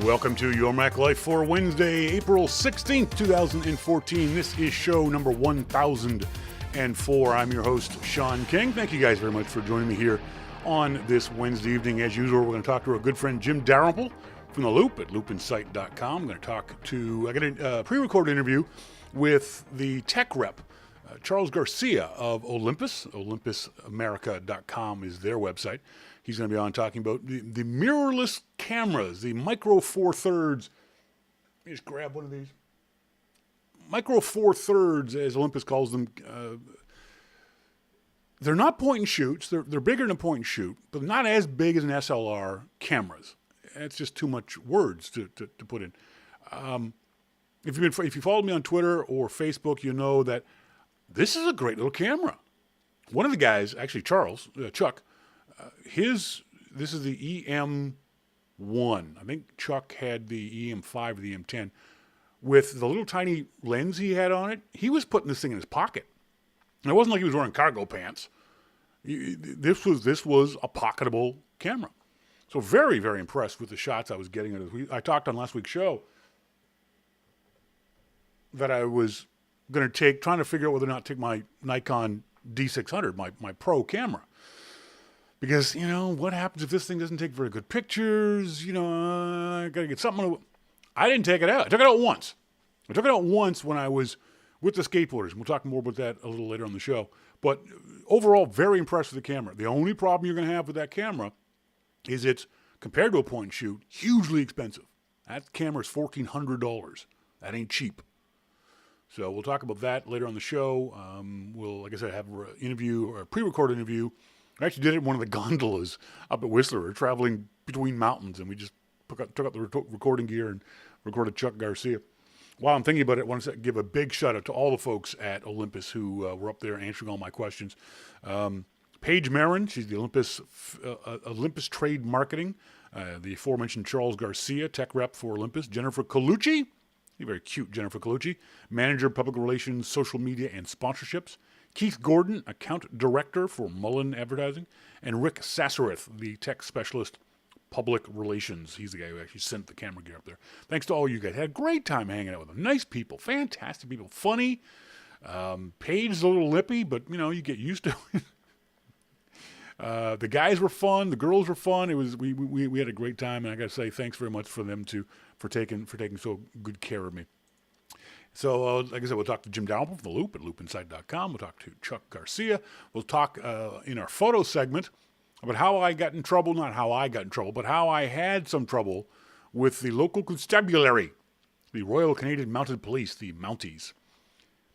Welcome to Your Mac Life for Wednesday, April 16th, 2014. This is show number 1004. I'm your host, Shawn King. Thank you guys very much for joining me here on this Wednesday evening. As usual, we're going to talk to our good friend Jim Dalrymple from The Loop at loopinsight.com. I'm going to I got a pre-recorded interview with the tech rep, Charles Garcia of Olympus. OlympusAmerica.com is their website. He's going to be on talking about the mirrorless cameras, the Micro Four Thirds. Let me just grab one of these. Micro Four Thirds, as Olympus calls them. They're not point and shoots. They're bigger than a point and shoot, but not as big as an SLR cameras. It's just too much words to put in. If you followed me on Twitter or Facebook, you know that this is a great little camera. One of the guys, actually Chuck, this is the EM1. I think Chuck had the EM5 or the EM10. With the little tiny lens he had on it, he was putting this thing in his pocket. And it wasn't like he was wearing cargo pants. This was a pocketable camera. So very, very impressed with the shots I was getting. I talked on last week's show that I was going to trying to figure out whether or not to take my Nikon D600, my pro camera. Because, what happens if this thing doesn't take very good pictures? I got to get something. I didn't take it out. I took it out once. When I was with the skateboarders. We'll talk more about that a little later on the show. But overall, very impressed with the camera. The only problem you're going to have with that camera is it's, compared to a point and shoot, hugely expensive. That camera's $1,400. That ain't cheap. So we'll talk about that later on the show. We'll, like I said, have a pre-recorded interview. I actually did it in one of the gondolas up at Whistler. We're traveling between mountains, and we just took out the recording gear and recorded Chuck Garcia. While I'm thinking about it, I want to give a big shout-out to all the folks at Olympus who were up there answering all my questions. Paige Marin, she's the Olympus Trade Marketing. The aforementioned Charles Garcia, tech rep for Olympus. Jennifer Colucci, very cute Jennifer Colucci, Manager of Public Relations, Social Media, and Sponsorships. Keith Gordon, Account Director for Mullen Advertising. And Rick Sassereth, the Tech Specialist, Public Relations. He's the guy who actually sent the camera gear up there. Thanks to all you guys. Had a great time hanging out with them. Nice people. Fantastic people. Funny. Paige's a little lippy, but, you get used to it. The guys were fun. The girls were fun. We had a great time, and I got to say thanks very much for them for taking so good care of me. So, like I said, we'll talk to Jim Dalrymple from The Loop at loopinsight.com. We'll talk to Chuck Garcia. We'll talk in our photo segment about how I got in trouble, not how I got in trouble, but how I had some trouble with the local constabulary, the Royal Canadian Mounted Police, the Mounties.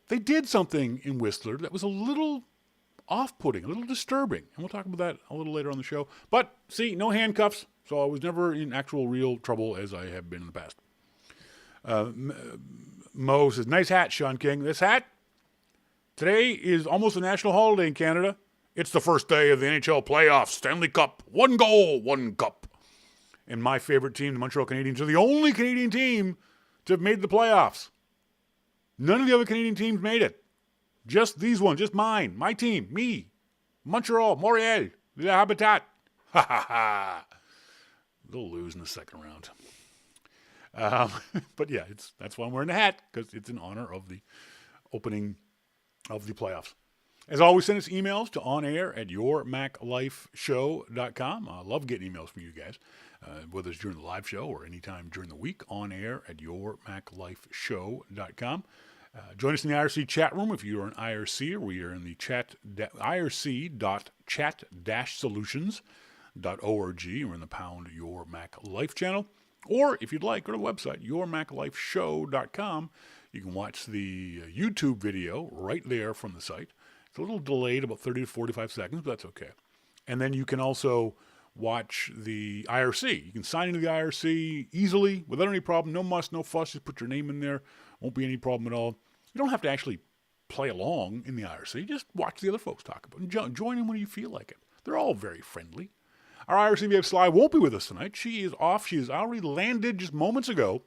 They did something in Whistler that was a little off-putting, a little disturbing, and we'll talk about that a little later on the show. But, see, no handcuffs, so I was never in actual real trouble as I have been in the past. Mo says, nice hat, Shawn King. This hat, today is almost a national holiday in Canada. It's the first day of the NHL playoffs, Stanley Cup. 1 goal, 1 cup. And my favorite team, the Montreal Canadiens, are the only Canadian team to have made the playoffs. None of the other Canadian teams made it. Just these ones, just mine, my team, me, Montreal, Montreal, the Habitat. Ha ha ha. They'll lose in the second round. But yeah, that's why I'm wearing the hat, because it's in honor of the opening of the playoffs. As always, send us emails to onair@yourmaclifeshow.com. I love getting emails from you guys, whether it's during the live show or anytime during the week, onair@yourmaclifeshow.com. Join us in the IRC chat room if you're an IRC, or we are in the irc.chat-solutions.org. We're in the pound Your Mac Life channel. Or if you'd like, go to the website, yourmaclifeshow.com. You can watch the YouTube video right there from the site. It's a little delayed, about 30 to 45 seconds, but that's okay. And then you can also watch the IRC. You can sign into the IRC easily, without any problem. No muss, no fuss. Just put your name in there. Won't be any problem at all. You don't have to actually play along in the IRC. Just watch the other folks talk about it. And join in when you feel like it. They're all very friendly. Our IRC VF Sly won't be with us tonight. She is off. She has already landed just moments ago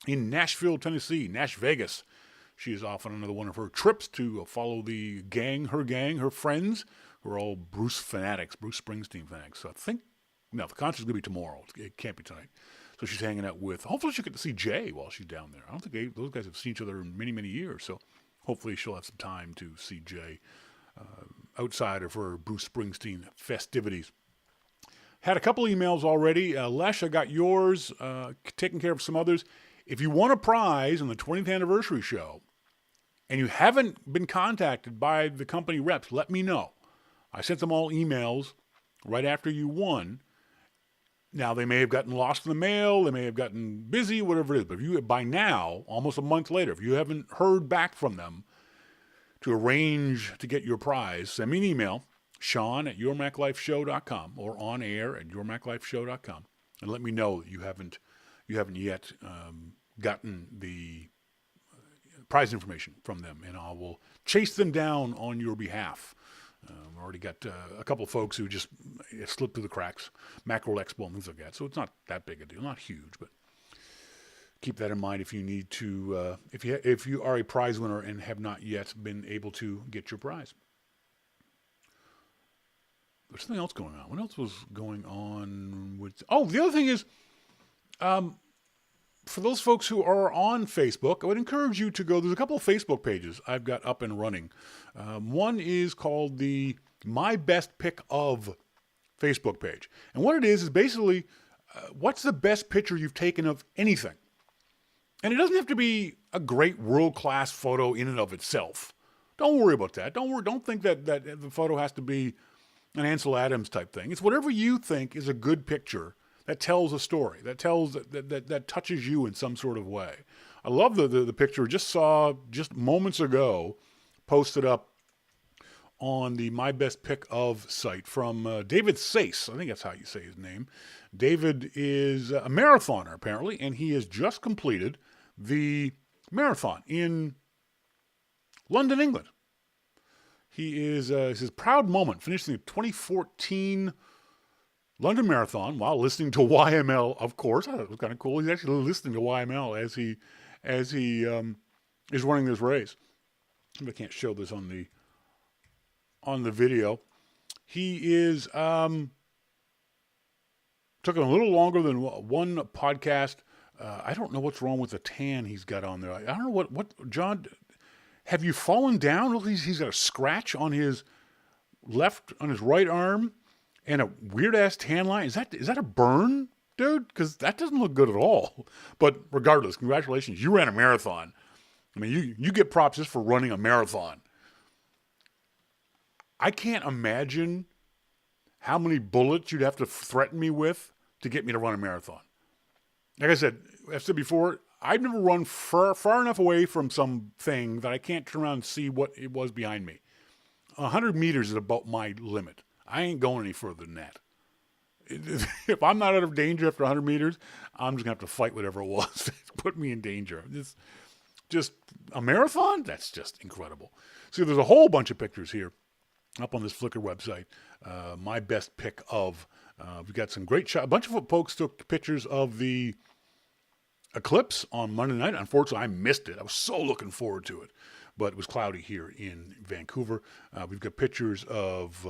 in Nashville, Tennessee, Nash Vegas. She is off on another one of her trips to follow the gang, her friends, who are all Bruce fanatics, Bruce Springsteen fanatics. So I think, no, the concert's going to be tomorrow. It can't be tonight. So she's hanging out with, hopefully she'll get to see Jay while she's down there. I don't think those guys have seen each other in many, many years. So hopefully she'll have some time to see Jay outside of her Bruce Springsteen festivities. Had a couple emails already. Lesh, I got yours, taking care of some others. If you want a prize on the 20th anniversary show and you haven't been contacted by the company reps, let me know. I sent them all emails right after you won. Now, they may have gotten lost in the mail, they may have gotten busy, whatever it is, but if you, by now, almost a month later, if you haven't heard back from them to arrange to get your prize, send me an email, Shawn@yourmaclifeshow.com or onair@yourmaclifeshow.com, and let me know that you haven't yet gotten the prize information from them, and I will chase them down on your behalf. I've already got a couple of folks who just slipped through the cracks, Mackerel Expo and things like that. So it's not that big a deal, not huge, but keep that in mind if you need to, if you are a prize winner and have not yet been able to get your prize. There's something else going on. What else was going on with? Oh, the other thing is, for those folks who are on Facebook, I would encourage you to go. There's a couple of Facebook pages I've got up and running. One is called the My Best Pick of Facebook page. And what it is basically, what's the best picture you've taken of anything? And it doesn't have to be a great world-class photo in and of itself. Don't worry about that. Don't think that the photo has to be an Ansel Adams type thing. It's whatever you think is a good picture that tells a story, that tells that touches you in some sort of way. I love the picture. Just saw just moments ago, posted up on the My Best Pick of site from David Sace. I think that's how you say his name. David is a marathoner apparently, and he has just completed the marathon in London, England. He is his proud moment, finishing the 2014 London Marathon while listening to YML, of course. I thought it was kind of cool. He's actually listening to YML as he is running this race. I can't show this on the video. He is took him a little longer than one podcast. I don't know what's wrong with the tan he's got on there. I don't know what John. Have you fallen down? Look, he's got a scratch on his right arm. And a weird-ass tan line. Is that a burn, dude? Because that doesn't look good at all. But regardless, congratulations. You ran a marathon. I mean, you get props just for running a marathon. I can't imagine how many bullets you'd have to threaten me with to get me to run a marathon. Like I said, I've said before, I've never run far enough away from something that I can't turn around and see what it was behind me. 100 meters is about my limit. I ain't going any further than that. If I'm not out of danger after 100 meters, I'm just going to have to fight whatever it was that put me in danger. Just a marathon? That's just incredible. See, there's a whole bunch of pictures here up on this Flickr website. My Best Pick of. We've got some great shots. A bunch of folks took pictures of the eclipse on Monday night. Unfortunately, I missed it. I was so looking forward to it. But it was cloudy here in Vancouver. We've got pictures of...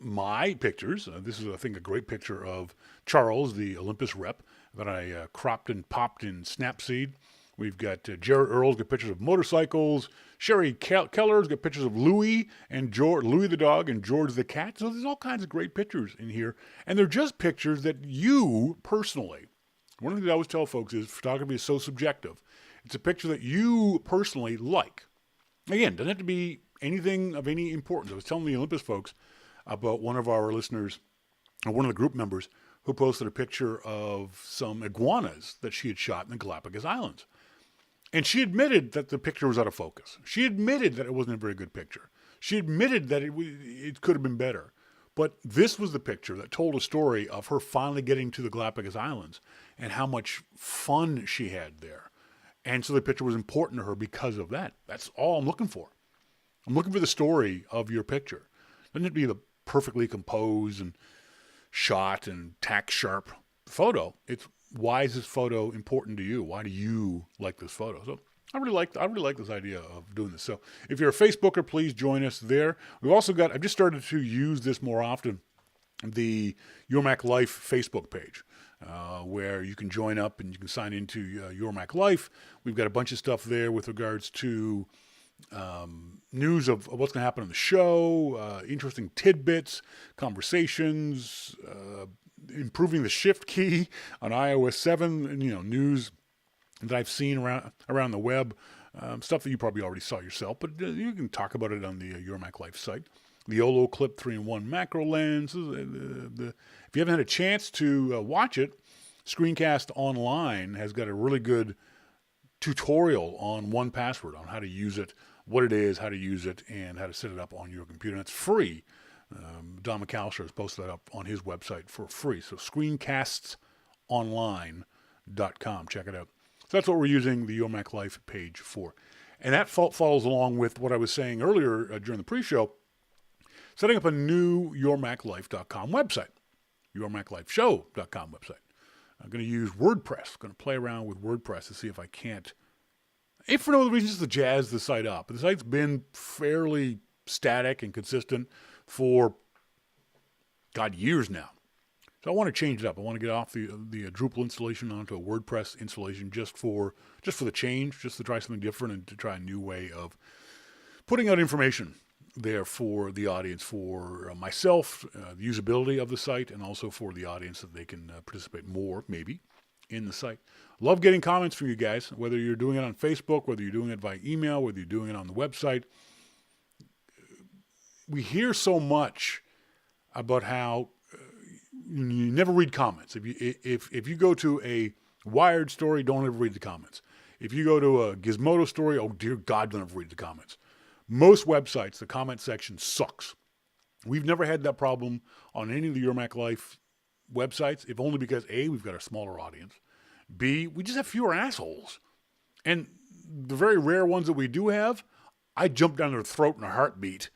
my pictures. This is, I think, a great picture of Charles, the Olympus rep, that I cropped and popped in Snapseed. We've got Jared Earl's got pictures of motorcycles. Sherry Keller's got pictures of Louie and Louie the dog and George the cat. So there's all kinds of great pictures in here. And they're just pictures that you personally, one of the things I always tell folks is photography is so subjective. It's a picture that you personally like. Again, doesn't have to be anything of any importance. I was telling the Olympus folks about one of our listeners, or one of the group members, who posted a picture of some iguanas that she had shot in the Galapagos Islands. And she admitted that the picture was out of focus. She admitted that it wasn't a very good picture. She admitted that it could have been better. But this was the picture that told a story of her finally getting to the Galapagos Islands and how much fun she had there. And so the picture was important to her because of that. That's all I'm looking for. I'm looking for the story of your picture. It doesn't have to be the perfectly composed and shot and tack sharp photo. It's, why is this photo important to you? Why do you like this photo? So I really like this idea of doing this. So if you're a Facebooker, please join us there. We've also got, I've just started to use this more often, the Your Mac Life Facebook page. where you can join up and you can sign into Your Mac Life. We've got a bunch of stuff there with regards to news of what's going to happen on the show, interesting tidbits, conversations, improving the shift key on iOS 7, and, news that I've seen around the web, stuff that you probably already saw yourself, but you can talk about it on the Your Mac Life site. The Olo Clip 3-in-1 macro lens. If you haven't had a chance to watch it, Screencast Online has got a really good tutorial on 1Password, on how to use it, what it is, how to use it, and how to set it up on your computer. And it's free. Don McAllister has posted that up on his website for free. So screencastsonline.com. Check it out. So that's what we're using the Your Mac Life page for. And that follows along with what I was saying earlier during the pre-show, setting up a new yourmaclife.com website, yourmaclifeshow.com website. I'm going to use WordPress. Going to play around with WordPress to see if I can't, if for no other reason, just to jazz the site up. The site's been fairly static and consistent for, years now. So I want to change it up. I want to get off the Drupal installation onto a WordPress installation just for the change, just to try something different and to try a new way of putting out information there for the audience, for myself, the usability of the site, and also for the audience that they can participate more, maybe, in the site. Love getting comments from you guys, whether you're doing it on Facebook, whether you're doing it via email, whether you're doing it on the website. We hear so much about how you never read comments. If you go to a Wired story, don't ever read the comments. If you go to a Gizmodo story, oh dear God, don't ever read the comments. Most websites, the comment section sucks. We've never had that problem on any of the Your Mac Life websites, if only because A, we've got a smaller audience. B, we just have fewer assholes. And the very rare ones that we do have, I jump down their throat in a heartbeat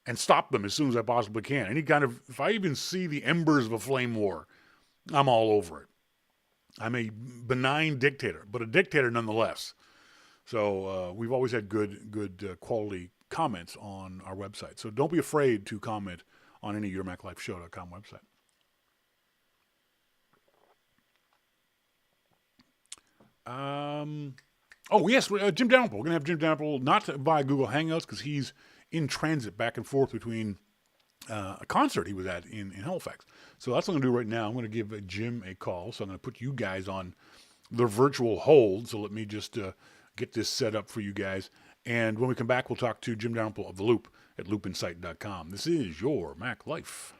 and stop them as soon as I possibly can. If I even see the embers of a flame war, I'm all over it. I'm a benign dictator, but a dictator nonetheless. So we've always had good quality comments on our website. So don't be afraid to comment on any yourmaclifeshow.com website. Yes, Jim Dalrymple. We're going to have Jim Dalrymple, not via Google Hangouts, because he's in transit back and forth between a concert he was at in Halifax. So that's what I'm going to do right now. I'm going to give Jim a call. So I'm going to put you guys on the virtual hold. So let me just get this set up for you guys. And when we come back, we'll talk to Jim Dalrymple of The Loop at loopinsight.com. This is Your Mac Life.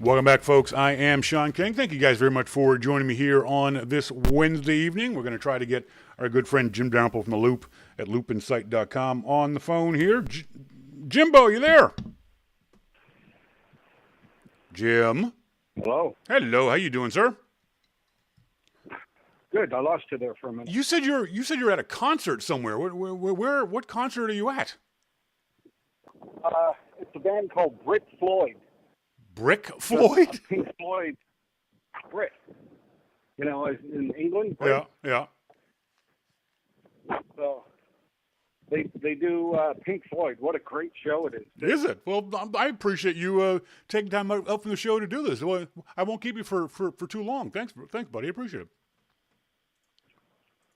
Welcome back, folks. I am Shawn King. Thank you guys very much for joining me here on this Wednesday evening. We're going to try to get our good friend Jim Dalrymple from The Loop at loopinsight.com on the phone here. Jimbo, you there? Jim. Hello. Hello. How you doing, sir? Good. I lost you there for a minute. You said you're at a concert somewhere. What concert are you at? It's a band called Brick Floyd. Brick Floyd? Pink Floyd. Brick. You know, in England. Brick. Yeah. So they do Pink Floyd. What a great show it is. Is it? Well, I appreciate you taking time out from the show to do this. Well, I won't keep you for too long. Thanks, buddy. I appreciate it.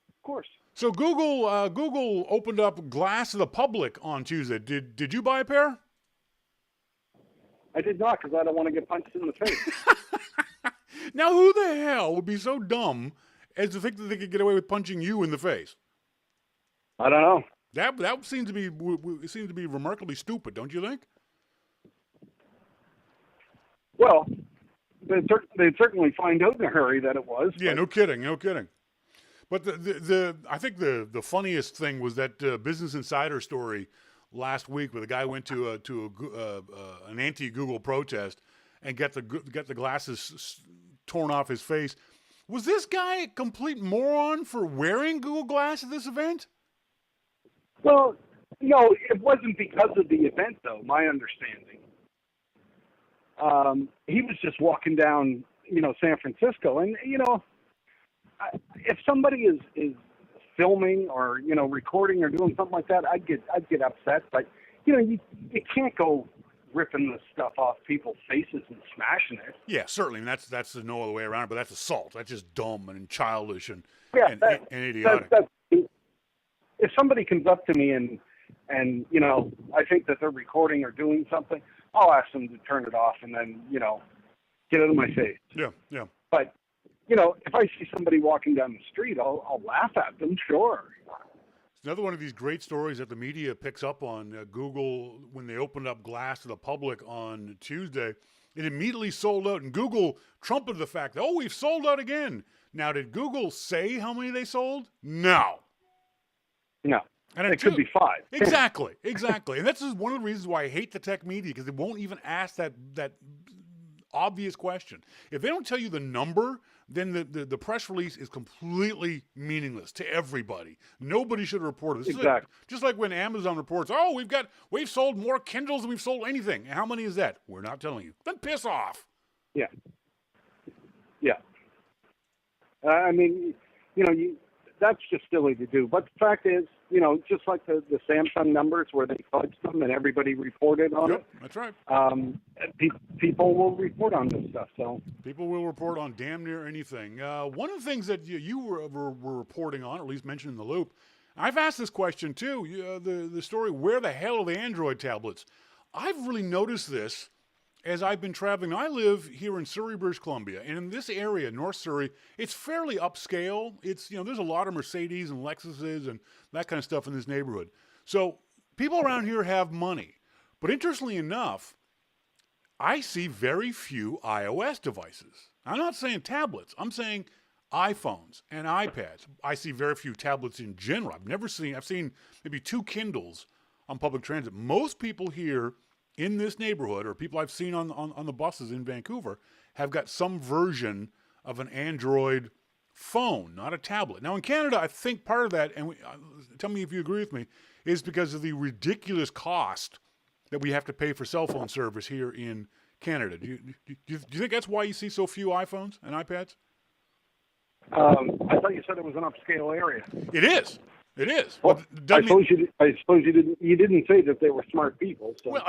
Of course. So Google opened up Glass to the public on Tuesday. Did you buy a pair? I did not, because I don't want to get punched in the face. Now, who the hell would be so dumb as to think that they could get away with punching you in the face? I don't know. That seems to be remarkably stupid, don't you think? Well, they'd certainly find out in a hurry that it was. Yeah, no kidding. But I think the funniest thing was that Business Insider story last week where the guy went to an anti-Google protest and get the glasses torn off his face. Was this guy a complete moron for wearing Google Glass at this event? Well, no, it wasn't because of the event, though, my understanding. He was just walking down, San Francisco. And, if somebody is filming or, recording or doing something like that, I'd get upset. But, you can't go ripping the stuff off people's faces and smashing it. Yeah, certainly. And that's no other way around it, but that's assault. That's just dumb and childish and idiotic. If somebody comes up to me and I think that they're recording or doing something, I'll ask them to turn it off and then, get out of my face. Yeah. But, if I see somebody walking down the street, I'll laugh at them, sure. It's another one of these great stories that the media picks up on. Google, when they opened up Glass to the public on Tuesday, it immediately sold out. And Google trumpeted the fact that, we've sold out again. Now, did Google say how many they sold? No. No. And it could be 5. Exactly. And that's just one of the reasons why I hate the tech media, because they won't even ask that obvious question. If they don't tell you the number, then the press release is completely meaningless to everybody. Nobody should have reported this. Exactly. Just like when Amazon reports, we've sold more Kindles than we've sold anything. How many is that? We're not telling you. Then piss off. Yeah. I mean, that's just silly to do. But the fact is, just like the Samsung numbers where they fudged them and everybody reported on it. That's right. People will report on this stuff. So people will report on damn near anything. One of the things that you were reporting on, or at least mentioned in the Loop, I've asked this question too. The story, where the hell are the Android tablets? I've really noticed this as I've been traveling. I live here in Surrey, British Columbia, and in this area, North Surrey, it's fairly upscale. It's, there's a lot of Mercedes and Lexuses and that kind of stuff in this neighborhood. So people around here have money. But interestingly enough, I see very few iOS devices. I'm not saying tablets. I'm saying iPhones and iPads. I see very few tablets in general. I've seen maybe 2 Kindles on public transit. Most people here in this neighborhood, or people I've seen on the buses in Vancouver, have got some version of an Android phone, not a tablet. Now in Canada, I think part of that, and tell me if you agree with me, is because of the ridiculous cost that we have to pay for cell phone service here in Canada. Do you think that's why you see so few iPhones and iPads? I thought you said it was an upscale area. It is. Well, I suppose you didn't say that they were smart people. So. Well,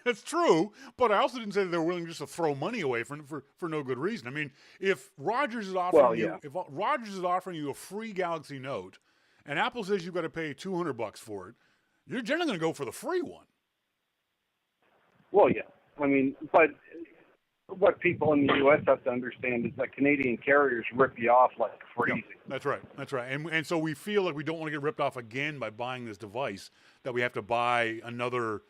that's true, but I also didn't say that they were willing just to throw money away for no good reason. I mean, if Rogers is offering you a free Galaxy Note, and Apple says you've got to pay $200 for it, you're generally going to go for the free one. Well, yeah. I mean, but what people in the U.S. have to understand is that Canadian carriers rip you off like crazy. Yeah, that's right. And so we feel like we don't want to get ripped off again by buying this device, that we have to buy another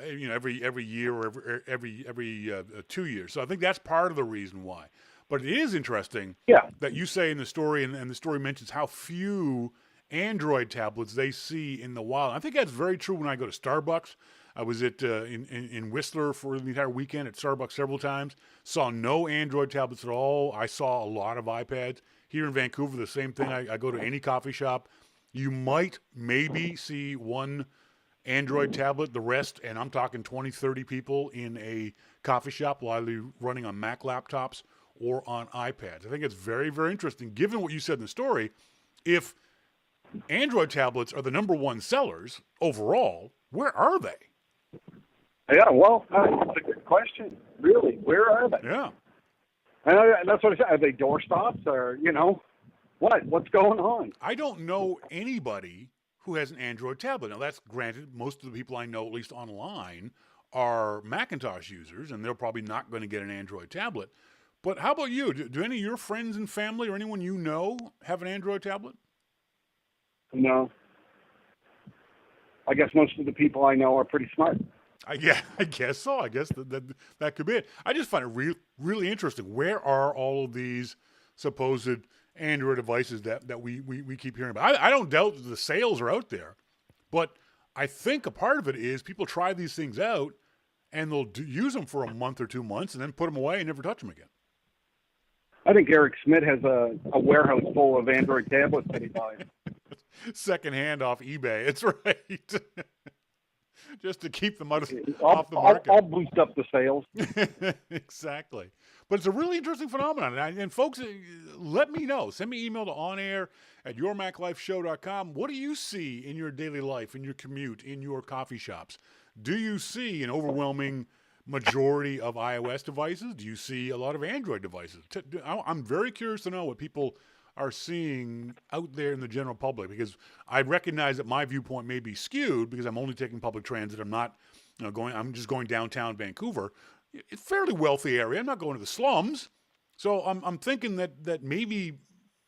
every year or every 2 years. So I think that's part of the reason why. But it is interesting that you say in the story, and the story mentions how few Android tablets they see in the wild. I think that's very true when I go to Starbucks. I was in Whistler for the entire weekend at Starbucks several times. Saw no Android tablets at all. I saw a lot of iPads. Here in Vancouver, the same thing. I go to any coffee shop. You might maybe see one Android tablet. The rest, and I'm talking 20, 30 people in a coffee shop, likely running on Mac laptops or on iPads. I think it's very, very interesting, given what you said in the story. If Android tablets are the number one sellers overall, where are they? Yeah, well, that's a good question. Really, where are they? Yeah. And that's what I said. Are they doorstops, or what's going on? I don't know anybody who has an Android tablet. Now, that's granted. Most of the people I know, at least online, are Macintosh users, and they're probably not going to get an Android tablet. But how about you? Do any of your friends and family or anyone you know have an Android tablet? No. I guess most of the people I know are pretty smart. I guess so. I guess that could be it. I just find it really interesting. Where are all of these supposed Android devices that we keep hearing about? I don't doubt that the sales are out there, but I think a part of it is people try these things out and they'll use them for a month or 2 months and then put them away and never touch them again. I think Eric Schmidt has a warehouse full of Android tablets that he buys. Secondhand off eBay. It's right. Just to keep them off the market. I'll boost up the sales. Exactly. But it's a really interesting phenomenon. And folks, let me know. Send me an email to onair@yourmaclifeshow.com. What do you see in your daily life, in your commute, in your coffee shops? Do you see an overwhelming majority of iOS devices? Do you see a lot of Android devices? I'm very curious to know what people are seeing out there in the general public, because I recognize that my viewpoint may be skewed because I'm only taking public transit. I'm not I'm just going downtown Vancouver. It's a fairly wealthy area. I'm not going to the slums. So I'm thinking that maybe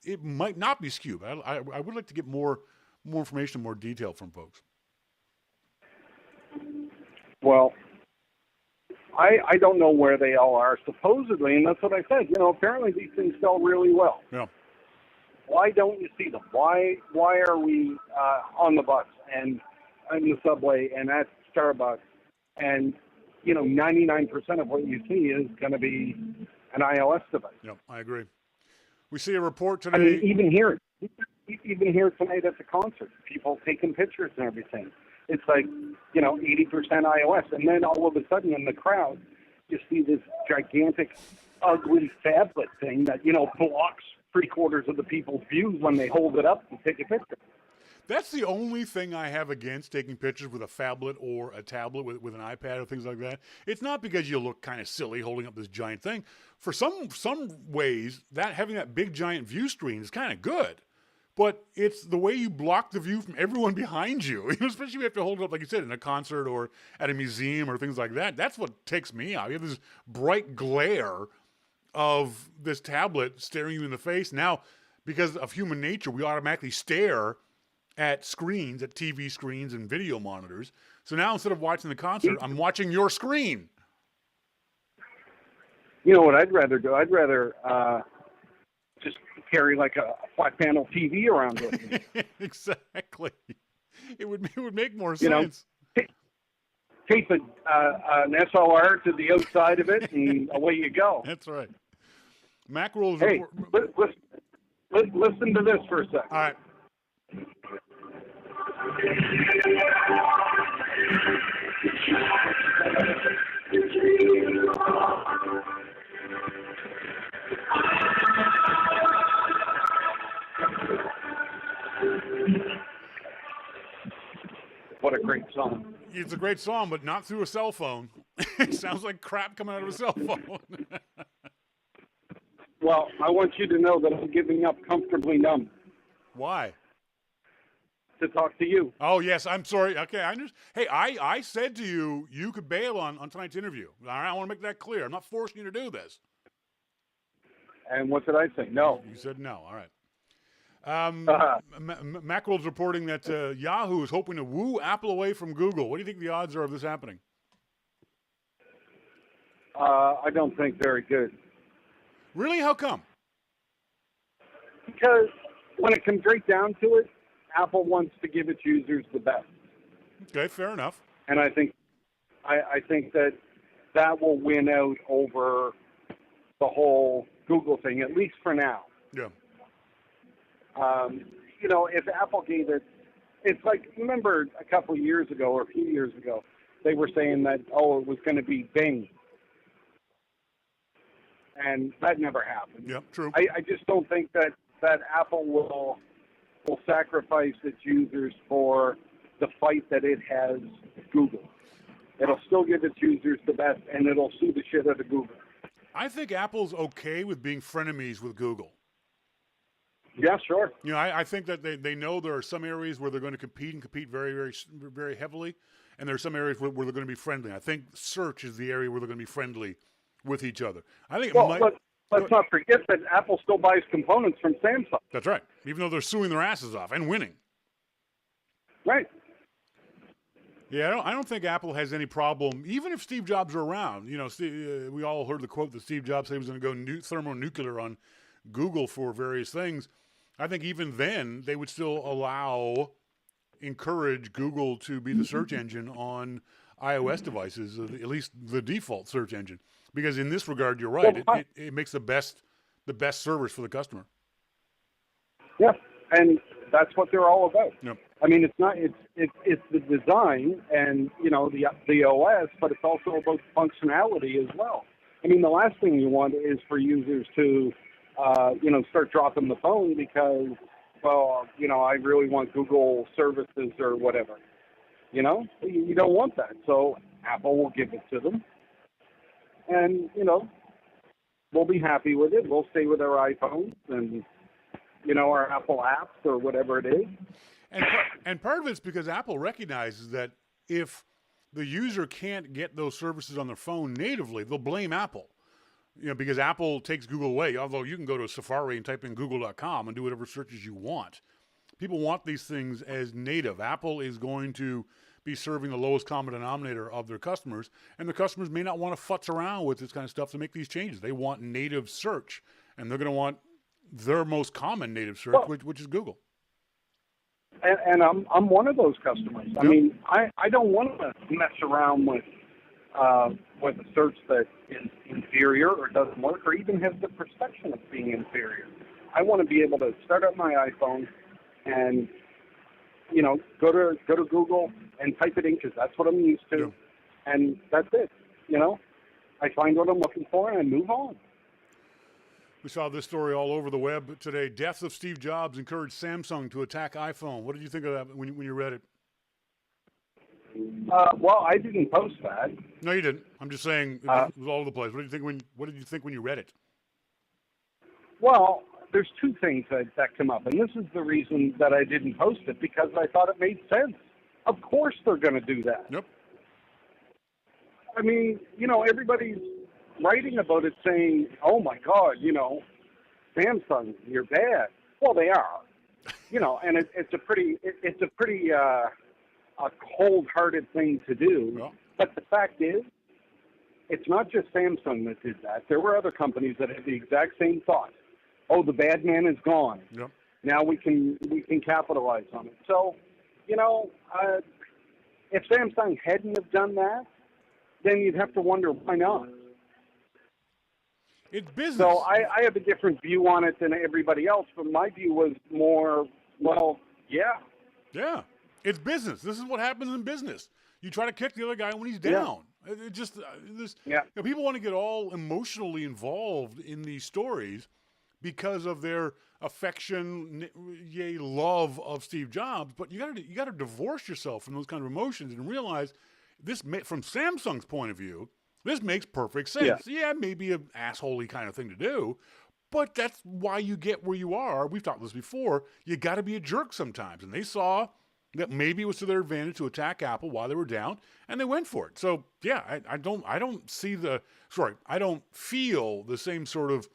it might not be skewed. I would like to get more information, more detail from folks. Well, I don't know where they all are supposedly, and that's what I said. Apparently these things sell really well. Yeah. Why don't you see them? Why are we on the bus and in the subway and at Starbucks, and 99% of what you see is going to be an iOS device? Yeah, I agree. We see a report today. I mean, even here tonight at the concert, people taking pictures and everything. It's like 80% iOS, and then all of a sudden in the crowd, you see this gigantic, ugly phablet thing that blocks 3/4 of the people's views when they hold it up and take a picture. That's the only thing I have against taking pictures with a phablet or a tablet with an iPad or things like that. It's not because you look kind of silly holding up this giant thing. For some ways, that having that big giant view screen is kind of good. But it's the way you block the view from everyone behind you, especially if you have to hold it up, like you said, in a concert or at a museum or things like that. That's what takes me out. You have this bright glare of this tablet staring you in the face. Now, because of human nature, we automatically stare at screens, at TV screens and video monitors. So now instead of watching the concert, I'm watching your screen. You know what I'd rather do? I'd rather just carry like a flat panel TV around with me. Exactly. It would make more sense. Tape an SLR to the outside of it, and away you go. That's right. Mackerel. Hey, listen to this for a second. All right. What a great song. It's a great song, but not through a cell phone. It sounds like crap coming out of a cell phone. Well, I want you to know that I'm giving up Comfortably Numb. Why? To talk to you. Oh, yes. I'm sorry. Okay. Hey, I said to you, you could bail on tonight's interview. All right. I want to make that clear. I'm not forcing you to do this. And what did I say? No. You said no. All right. Mackerel's reporting that Yahoo is hoping to woo Apple away from Google. What do you think the odds are of this happening? I don't think very good. Really? How come? Because when it comes right down to it, Apple wants to give its users the best. Okay, fair enough. And I think that will win out over the whole Google thing, at least for now. Yeah. If Apple gave it, it's like, remember a couple of years ago or a few years ago, they were saying that, it was going to be Bing. And that never happened. Yeah, true. I just don't think that Apple will sacrifice its users for the fight that it has with Google. It'll still give its users the best, and it'll sue the shit out of Google. I think Apple's okay with being frenemies with Google. Yeah, sure. I think that they know there are some areas where they're going to compete very, very, very heavily, and there are some areas where they're going to be friendly. I think search is the area where they're going to be friendly with each other. I think. Let's not forget that Apple still buys components from Samsung. That's right. Even though they're suing their asses off and winning. Right. Yeah, I don't think Apple has any problem, even if Steve Jobs are around. We all heard the quote that Steve Jobs said he was going to go thermonuclear on Google for various things. I think even then they would still encourage Google to be the search engine on iOS devices, at least the default search engine. Because in this regard, you're right. It makes the best service for the customer. Yeah, and that's what they're all about. Yep. I mean, it's the design and the OS, but it's also about functionality as well. I mean, the last thing you want is for users to start dropping the phone because, I really want Google services or whatever. You don't want that. So Apple will give it to them. And, we'll be happy with it. We'll stay with our iPhones and, our Apple apps or whatever it is. And part of it's because Apple recognizes that if the user can't get those services on their phone natively, they'll blame Apple. Because Apple takes Google away, although you can go to Safari and type in google.com and do whatever searches you want. People want these things as native. Apple is going to be serving the lowest common denominator of their customers, and the customers may not want to futz around with this kind of stuff to make these changes. They want native search, and they're going to want their most common native search, which is Google. And I'm one of those customers. I mean, I don't want to mess around with a search that is inferior or doesn't work or even has the perception of being inferior. I want to be able to start up my iPhone and go to Google and type it in because that's what I'm used to, and that's it. I find what I'm looking for and I move on. We saw this story all over the web today. Death of Steve Jobs encouraged Samsung to attack iPhone. What did you think of that when you read it? Well, I didn't post that. No, you didn't. I'm just saying it was all over the place. What did you think when you read it? Well, there's two things that come up, and this is the reason that I didn't post it, because I thought it made sense. Of course they're going to do that. Yep. I mean, everybody's writing about it saying, oh, my God, Samsung, you're bad. Well, they are. And it's a pretty a cold-hearted thing to do. Well. But the fact is, it's not just Samsung that did that. There were other companies that had the exact same thought. Oh, the bad man is gone. Yep. Now we can capitalize on it. So, if Samsung hadn't have done that, then you'd have to wonder why not. It's business. So I have a different view on it than everybody else, but my view was more, yeah. Yeah. It's business. This is what happens in business. You try to kick the other guy when he's down. Yeah. It just people want to get all emotionally involved in these stories because of their affection, love of Steve Jobs. But you got to divorce yourself from those kind of emotions and realize this, from Samsung's point of view, this makes perfect sense. Yeah, maybe an assholey kind of thing to do, but that's why you get where you are. We've talked this before. You got to be a jerk sometimes, and they saw that maybe it was to their advantage to attack Apple while they were down, and they went for it. So yeah, I don't feel the same sort of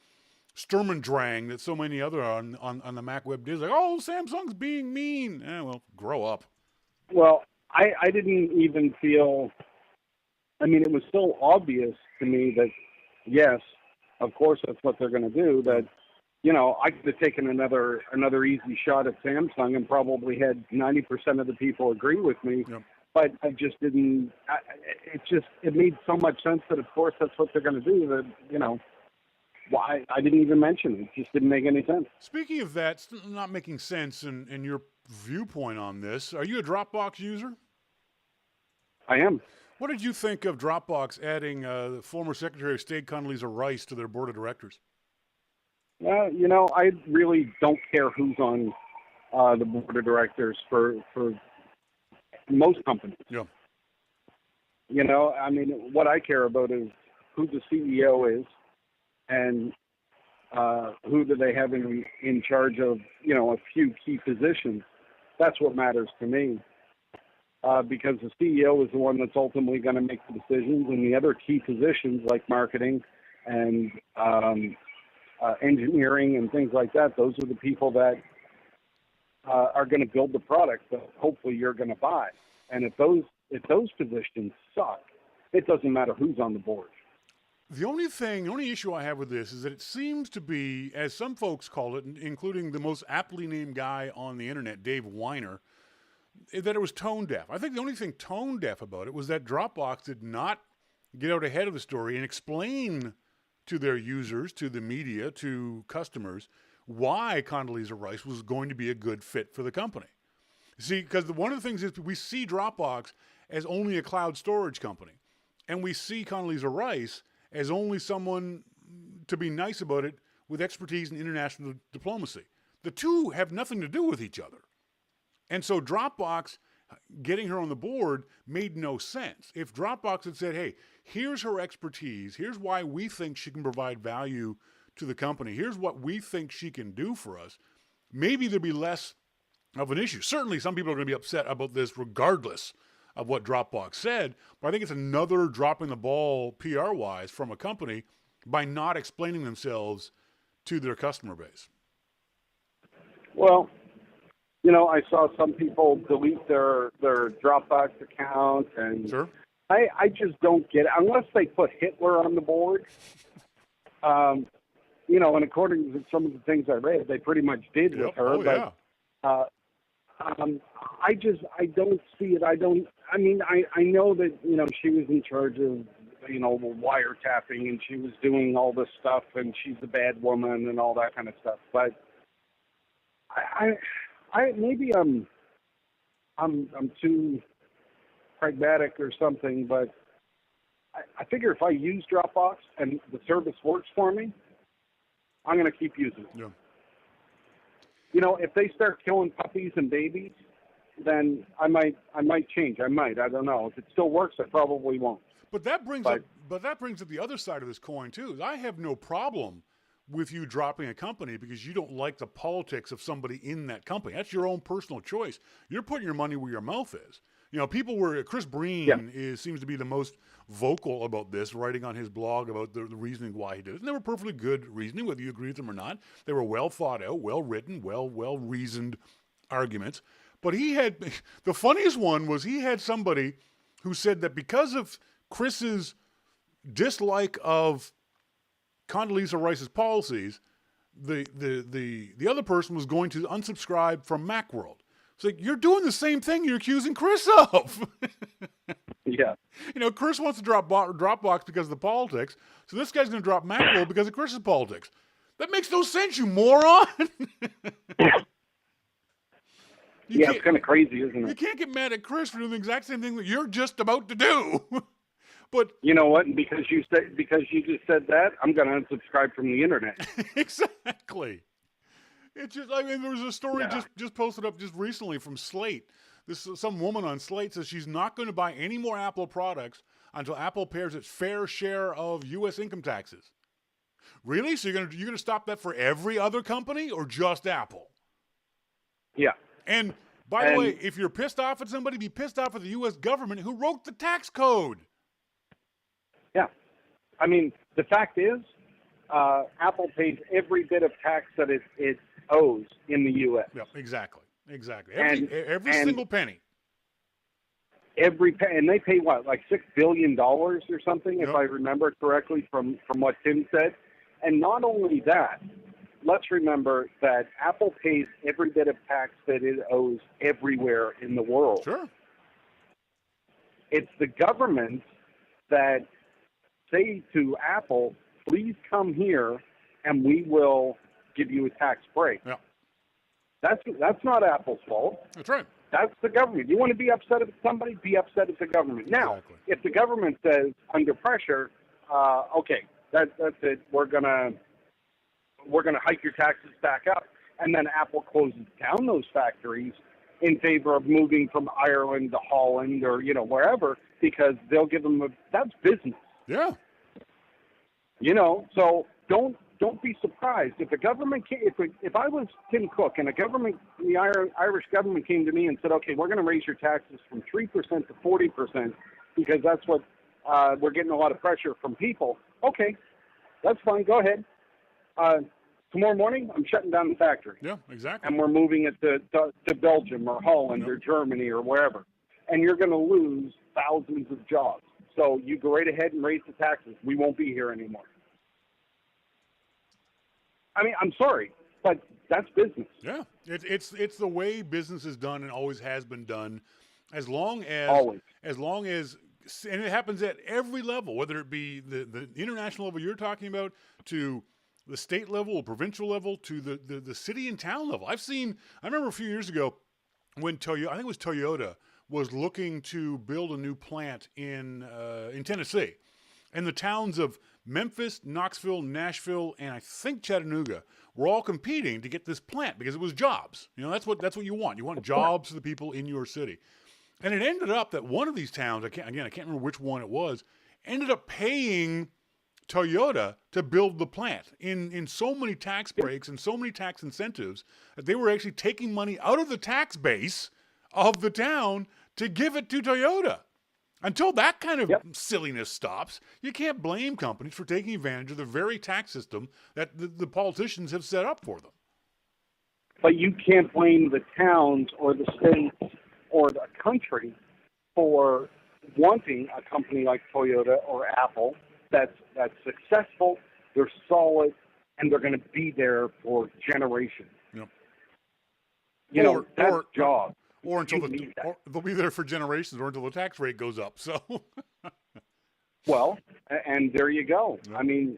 Sturm und Drang that so many other on the Mac web did. Like, oh, Samsung's being mean. Well, grow up. Well, I didn't even feel I mean, it was so obvious to me that, yes, of course that's what they're going to do, that, I could have taken another easy shot at Samsung and probably had 90% of the people agree with me. Yep. But I just didn't. It made so much sense that of course that's what they're going to do. That why I didn't even mention it. It just didn't make any sense. Speaking of that, not making sense in your viewpoint on this, are you a Dropbox user? I am. What did you think of Dropbox adding the former Secretary of State Condoleezza Rice to their board of directors? I really don't care who's on the board of directors for most companies. Yeah. I mean, what I care about is who the CEO is and who do they have in charge of, a few key positions. That's what matters to me. Because the CEO is the one that's ultimately going to make the decisions, and the other key positions like marketing and engineering and things like that, those are the people that are going to build the product that hopefully you're going to buy. And if those positions suck, it doesn't matter who's on the board. The only issue I have with this is that it seems to be, as some folks call it, including the most aptly named guy on the internet, Dave Weiner, that it was tone deaf. I think the only thing tone deaf about it was that Dropbox did not get out ahead of the story and explain to their users, to the media, to customers, why Condoleezza Rice was going to be a good fit for the company. See, because one of the things is we see Dropbox as only a cloud storage company, and we see Condoleezza Rice as only someone, to be nice about it, with expertise in international diplomacy. The two have nothing to do with each other. And so Dropbox getting her on the board made no sense. If Dropbox had said, hey, here's her expertise, here's why we think she can provide value to the company, here's what we think she can do for us, maybe there'd be less of an issue. Certainly some people are going to be upset about this regardless of what Dropbox said, but I think it's another dropping the ball PR-wise from a company by not explaining themselves to their customer base. Well, I saw some people delete their Dropbox account, and sure. I just don't get it. Unless they put Hitler on the board, and according to some of the things I read, they pretty much did with her. Yeah. I don't see it. I know that, she was in charge of, wiretapping, and she was doing all this stuff, and she's a bad woman and all that kind of stuff. But maybe I'm too pragmatic or something, but I figure if I use Dropbox and the service works for me, I'm going to keep using it. Yeah. If they start killing puppies and babies, then I might change. I don't know. If it still works, I probably won't. But that brings up the other side of this coin too. I have no problem with you dropping a company because you don't like the politics of somebody in that company. That's your own personal choice. You're putting your money where your mouth is. People were, Chris Breen seems to be the most vocal about this, writing on his blog about the reasoning why he did it. And they were perfectly good reasoning, whether you agree with them or not. They were well thought out, well written, well reasoned arguments. But the funniest one was he had somebody who said that because of Chris's dislike of Condoleezza Rice's policies, the other person was going to unsubscribe from Macworld. It's like, you're doing the same thing you're accusing Chris of. Yeah. Chris wants to drop Dropbox because of the politics, so this guy's going to drop Macworld because of Chris's politics. That makes no sense, you moron. It's kind of crazy, isn't it? You can't get mad at Chris for doing the exact same thing that you're just about to do. But you know what? Because you just said that, I'm going to unsubscribe from the internet. Exactly. It's just, there was a story just posted up just recently from Slate. Some woman on Slate says she's not going to buy any more Apple products until Apple pays its fair share of U.S. income taxes. Really? So you're going to stop that for every other company or just Apple? Yeah. And by the way, if you're pissed off at somebody, be pissed off at the U.S. government who wrote the tax code. Yeah. The fact is, Apple pays every bit of tax that it owes in the U.S. Yeah, exactly. Every single penny. and they pay what, like $6 billion or something, if Yep. I remember correctly from what Tim said. And not only that, let's remember that Apple pays every bit of tax that it owes everywhere in the world. Sure. It's the government that say to Apple, please come here and we will give you a tax break. Yeah. That's not Apple's fault. That's right. That's the government. You want to be upset at somebody, be upset at the government. Now, Exactly. if the government says under pressure, okay, that's it. We're gonna hike your taxes back up, and then Apple closes down those factories in favor of moving from Ireland to Holland or wherever, because they'll give them that's business. Yeah. So don't be surprised if the government if I was Tim Cook and the Irish government came to me and said, okay, we're going to raise your taxes from 3% to 40% because that's what we're getting a lot of pressure from people. Okay, that's fine. Go ahead. Tomorrow morning, I'm shutting down the factory. Yeah, exactly. And we're moving it to Belgium or Holland or Germany or wherever. And you're going to lose thousands of jobs. So you go right ahead and raise the taxes. We won't be here anymore. I mean, I'm sorry, but that's business. Yeah, it's the way business is done and always has been done. As long as and it happens at every level, whether it be the international level you're talking about, to the state level, or provincial level, to the city and town level. I remember a few years ago when Toyota was looking to build a new plant in Tennessee, and the towns of Memphis, Knoxville, Nashville, and I think Chattanooga were all competing to get this plant because it was jobs. That's what you want. You want jobs for the people in your city. And it ended up that one of these towns, I can't remember which one it was, ended up paying Toyota to build the plant in so many tax breaks and so many tax incentives that they were actually taking money out of the tax base of the town to give it to Toyota. Until that kind of silliness stops, you can't blame companies for taking advantage of the very tax system that the politicians have set up for them. But you can't blame the towns or the states or the country for wanting a company like Toyota or Apple that's successful, they're solid, and they're going to be there for generations. Yep. That's jobs. Or until they'll be there for generations, or until the tax rate goes up. So, well, and there you go. Yep. I mean,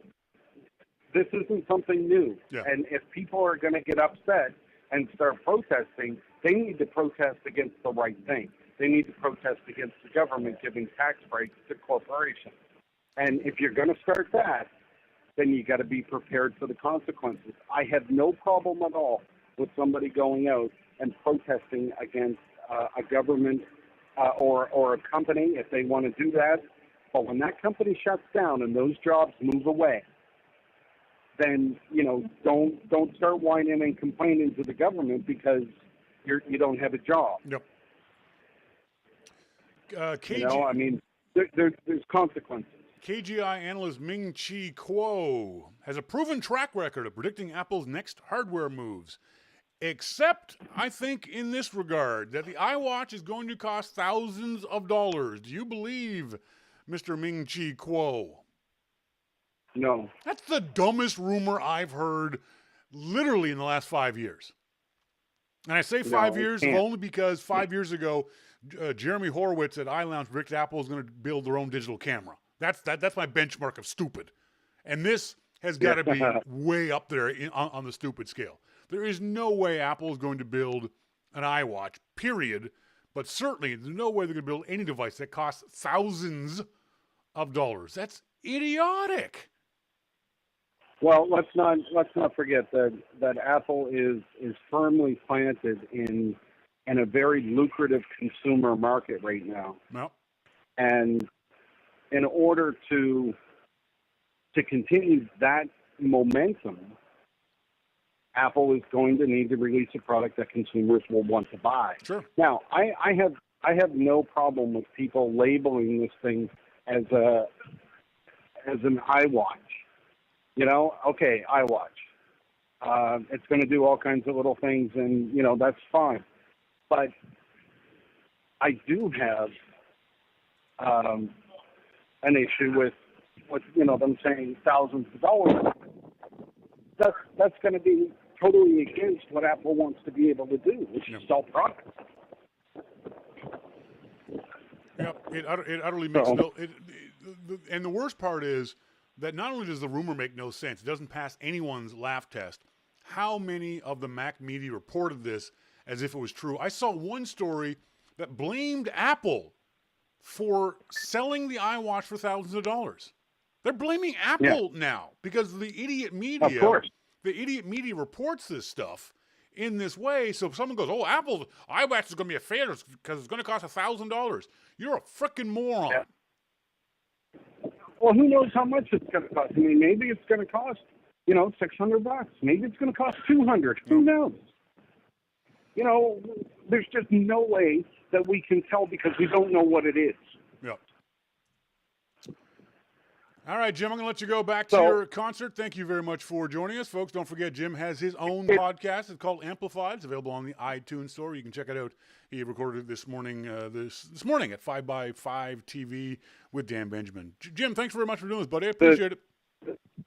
this isn't something new. Yeah. And if people are going to get upset and start protesting, they need to protest against the right thing. They need to protest against the government giving tax breaks to corporations. And if you're going to start that, then you got to be prepared for the consequences. I have no problem at all with somebody going out and protesting against a government or a company if they want to do that. But when that company shuts down and those jobs move away, then don't start whining and complaining to the government because you don't have a job. Yep. I mean, there's consequences. KGI analyst Ming-Chi Kuo has a proven track record of predicting Apple's next hardware moves. Except, I think, in this regard, that the iWatch is going to cost thousands of dollars. Do you believe Mr. Ming-Chi Kuo? No. That's the dumbest rumor I've heard literally in the last 5 years. And I say 5 years only because 5 years ago, Jeremy Horowitz at iLounge predicted Apple is going to build their own digital camera. That's my benchmark of stupid. And this has got to be way up there on the stupid scale. There is no way Apple is going to build an iWatch, period. But certainly, there's no way they're going to build any device that costs thousands of dollars. That's idiotic. Well, let's not forget that Apple is firmly planted in a very lucrative consumer market right now. Well, and in order to continue that momentum, Apple is going to need to release a product that consumers will want to buy. Sure. Now, I have no problem with people labeling this thing as an iWatch. Okay, iWatch. It's going to do all kinds of little things, and that's fine. But I do have an issue with them saying thousands of dollars. That's going to be totally against what Apple wants to be able to do, which is sell products. Yep, it utterly makes and the worst part is that not only does the rumor make no sense, it doesn't pass anyone's laugh test. How many of the Mac media reported this as if it was true? I saw one story that blamed Apple for selling the iWatch for thousands of dollars. They're blaming Apple now because the idiot media, reports this stuff in this way. So if someone goes, "Oh, Apple's iWatch is going to be a failure because it's going to cost $1,000," you're a freaking moron. Yeah. Well, who knows how much it's going to cost? I mean, maybe it's going to cost, $600. Maybe it's going to cost $200. Who knows? There's just no way that we can tell because we don't know what it is. Yep. All right, Jim, I'm going to let you go back to your concert. Thank you very much for joining us, folks. Don't forget, Jim has his own podcast. It's called Amplified. It's available on the iTunes store. You can check it out. He recorded it this morning this morning at 5x5 TV with Dan Benjamin. Jim, thanks very much for doing this, buddy. I appreciate it.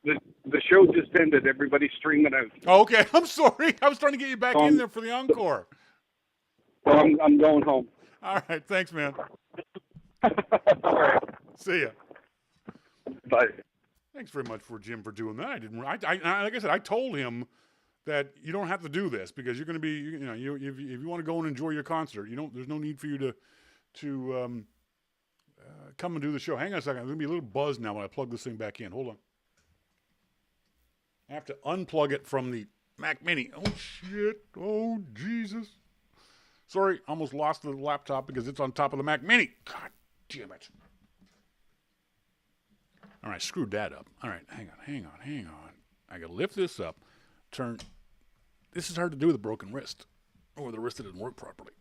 The show just ended. Everybody's streaming out. Oh, okay. I'm sorry. I was trying to get you back in there for the encore. Well, I'm going home. All right. Thanks, man. All right. See ya. Bye. Thanks very much for Jim for doing that. Like I said, I told him that you don't have to do this because you're going to be, if you want to go and enjoy your concert, there's no need for you to come and do the show. Hang on a second. There's going to be a little buzz now when I plug this thing back in. Hold on. I have to unplug it from the Mac Mini. Oh, shit. Oh, Jesus. Sorry, almost lost the laptop because it's on top of the Mac Mini. God damn it. All right, screwed that up. All right, hang on. I got to lift this up, turn. This is hard to do with a broken wrist or the wrist that didn't work properly.